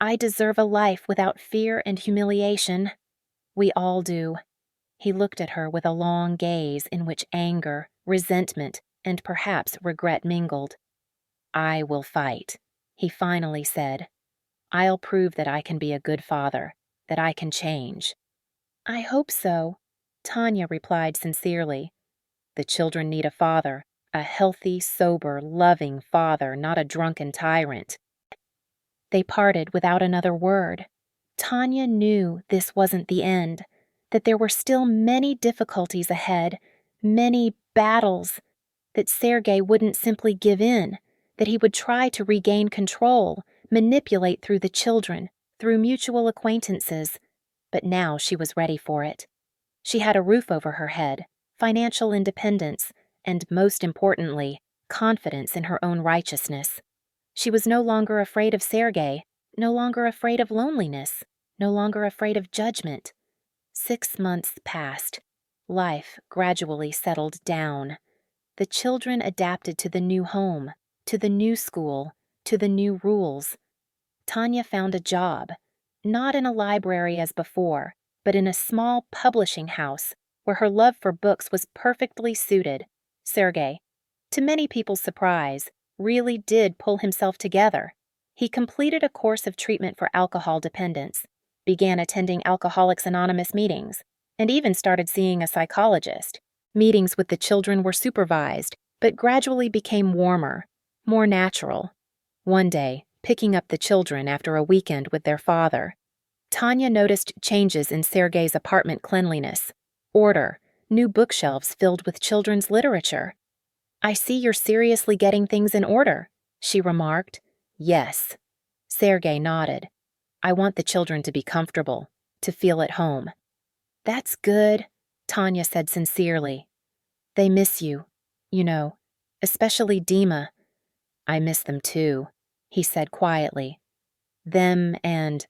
I deserve a life without fear and humiliation. We all do." He looked at her with a long gaze in which anger, resentment, and perhaps regret mingled. "I will fight," he finally said. "I'll prove that I can be a good father, that I can change." "I hope so," Tanya replied sincerely. "The children need a father, a healthy, sober, loving father, not a drunken tyrant." They parted without another word. Tanya knew this wasn't the end, that there were still many difficulties ahead, many battles, that Sergei wouldn't simply give in, that he would try to regain control, manipulate through the children, through mutual acquaintances. But now she was ready for it. She had a roof over her head, financial independence, and most importantly, confidence in her own righteousness. She was no longer afraid of Sergei, no longer afraid of loneliness, no longer afraid of judgment. 6 months passed. Life gradually settled down. The children adapted to the new home, to the new school, to the new rules. Tanya found a job, not in a library as before, but in a small publishing house where her love for books was perfectly suited. Sergei, to many people's surprise, really did pull himself together. He completed a course of treatment for alcohol dependence, began attending Alcoholics Anonymous meetings, and even started seeing a psychologist. Meetings with the children were supervised, but gradually became warmer, more natural. One day, picking up the children after a weekend with their father, Tanya noticed changes in Sergei's apartment cleanliness, order, new bookshelves filled with children's literature. "I see you're seriously getting things in order," she remarked. "Yes." Sergei nodded. "I want the children to be comfortable, to feel at home." "That's good," Tanya said sincerely. "They miss you, especially Dima." "I miss them too," he said quietly. "Them and—"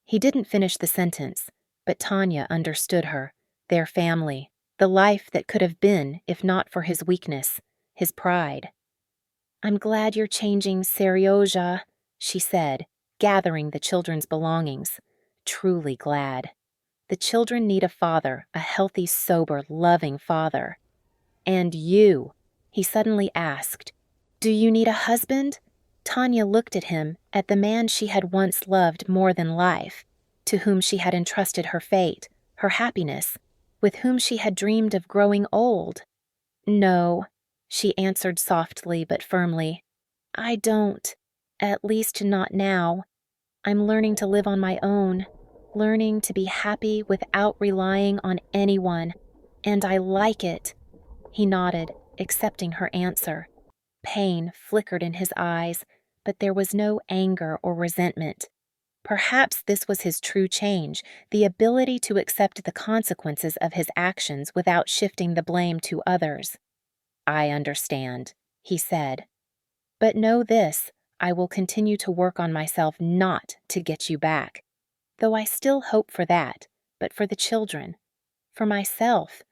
He didn't finish the sentence, but Tanya understood her, their family, the life that could have been if not for his weakness, his pride. "I'm glad you're changing, Seryozha," she said, gathering the children's belongings. Truly glad. The children need a father, a healthy, sober, loving father. "And you?" he suddenly asked. "Do you need a husband?" Tanya looked at him, at the man she had once loved more than life, to whom she had entrusted her fate, her happiness, with whom she had dreamed of growing old. "No," she answered softly but firmly. "I don't. At least not now. I'm learning to live on my own, learning to be happy without relying on anyone, and I like it." He nodded, accepting her answer. pain flickered in his eyes, but there was no anger or resentment. Perhaps this was his true change, the ability to accept the consequences of his actions without shifting the blame to others. "I understand," he said. "But know this, I will continue to work on myself not to get you back. Though I still hope for that, but for the children. For myself,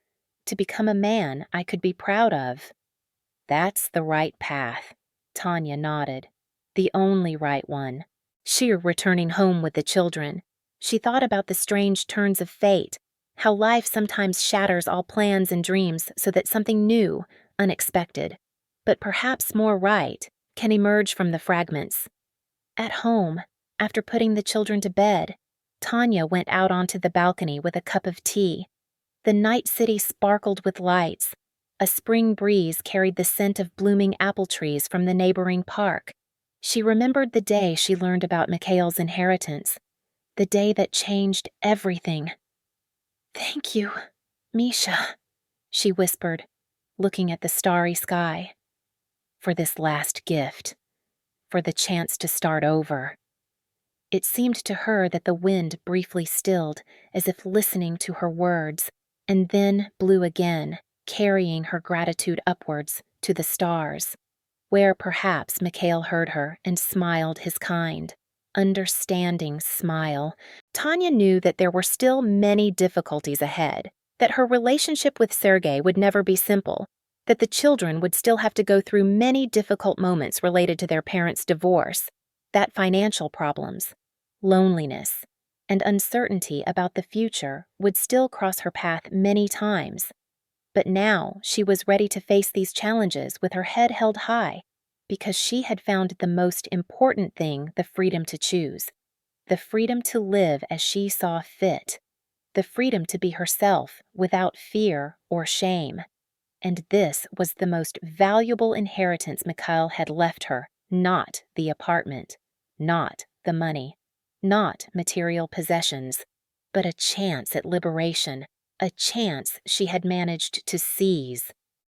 to become a man I could be proud of." "That's the right path," Tanya nodded. "The only right one." She returning home with the children. She thought about the strange turns of fate, how life sometimes shatters all plans and dreams so that something new, unexpected, but perhaps more right, can emerge from the fragments. At home, after putting the children to bed, Tanya went out onto the balcony with a cup of tea. The night city sparkled with lights. A spring breeze carried the scent of blooming apple trees from the neighboring park. She remembered the day she learned about Mikhail's inheritance, the day that changed everything. "Thank you, Misha," she whispered, looking at the starry sky. "For this last gift, for the chance to start over." It seemed to her that the wind briefly stilled, as if listening to her words, and then blew again, carrying her gratitude upwards to the stars, where perhaps Mikhail heard her and smiled his kind, understanding smile. Tanya knew that there were still many difficulties ahead, that her relationship with Sergei would never be simple, that the children would still have to go through many difficult moments related to their parents' divorce, that financial problems, loneliness, and uncertainty about the future would still cross her path many times. But now she was ready to face these challenges with her head held high, because she had found the most important thing: the freedom to choose, the freedom to live as she saw fit, the freedom to be herself without fear or shame. And this was the most valuable inheritance Mikhail had left her, not the apartment, not the money, not material possessions, but a chance at liberation, a chance she had managed to seize.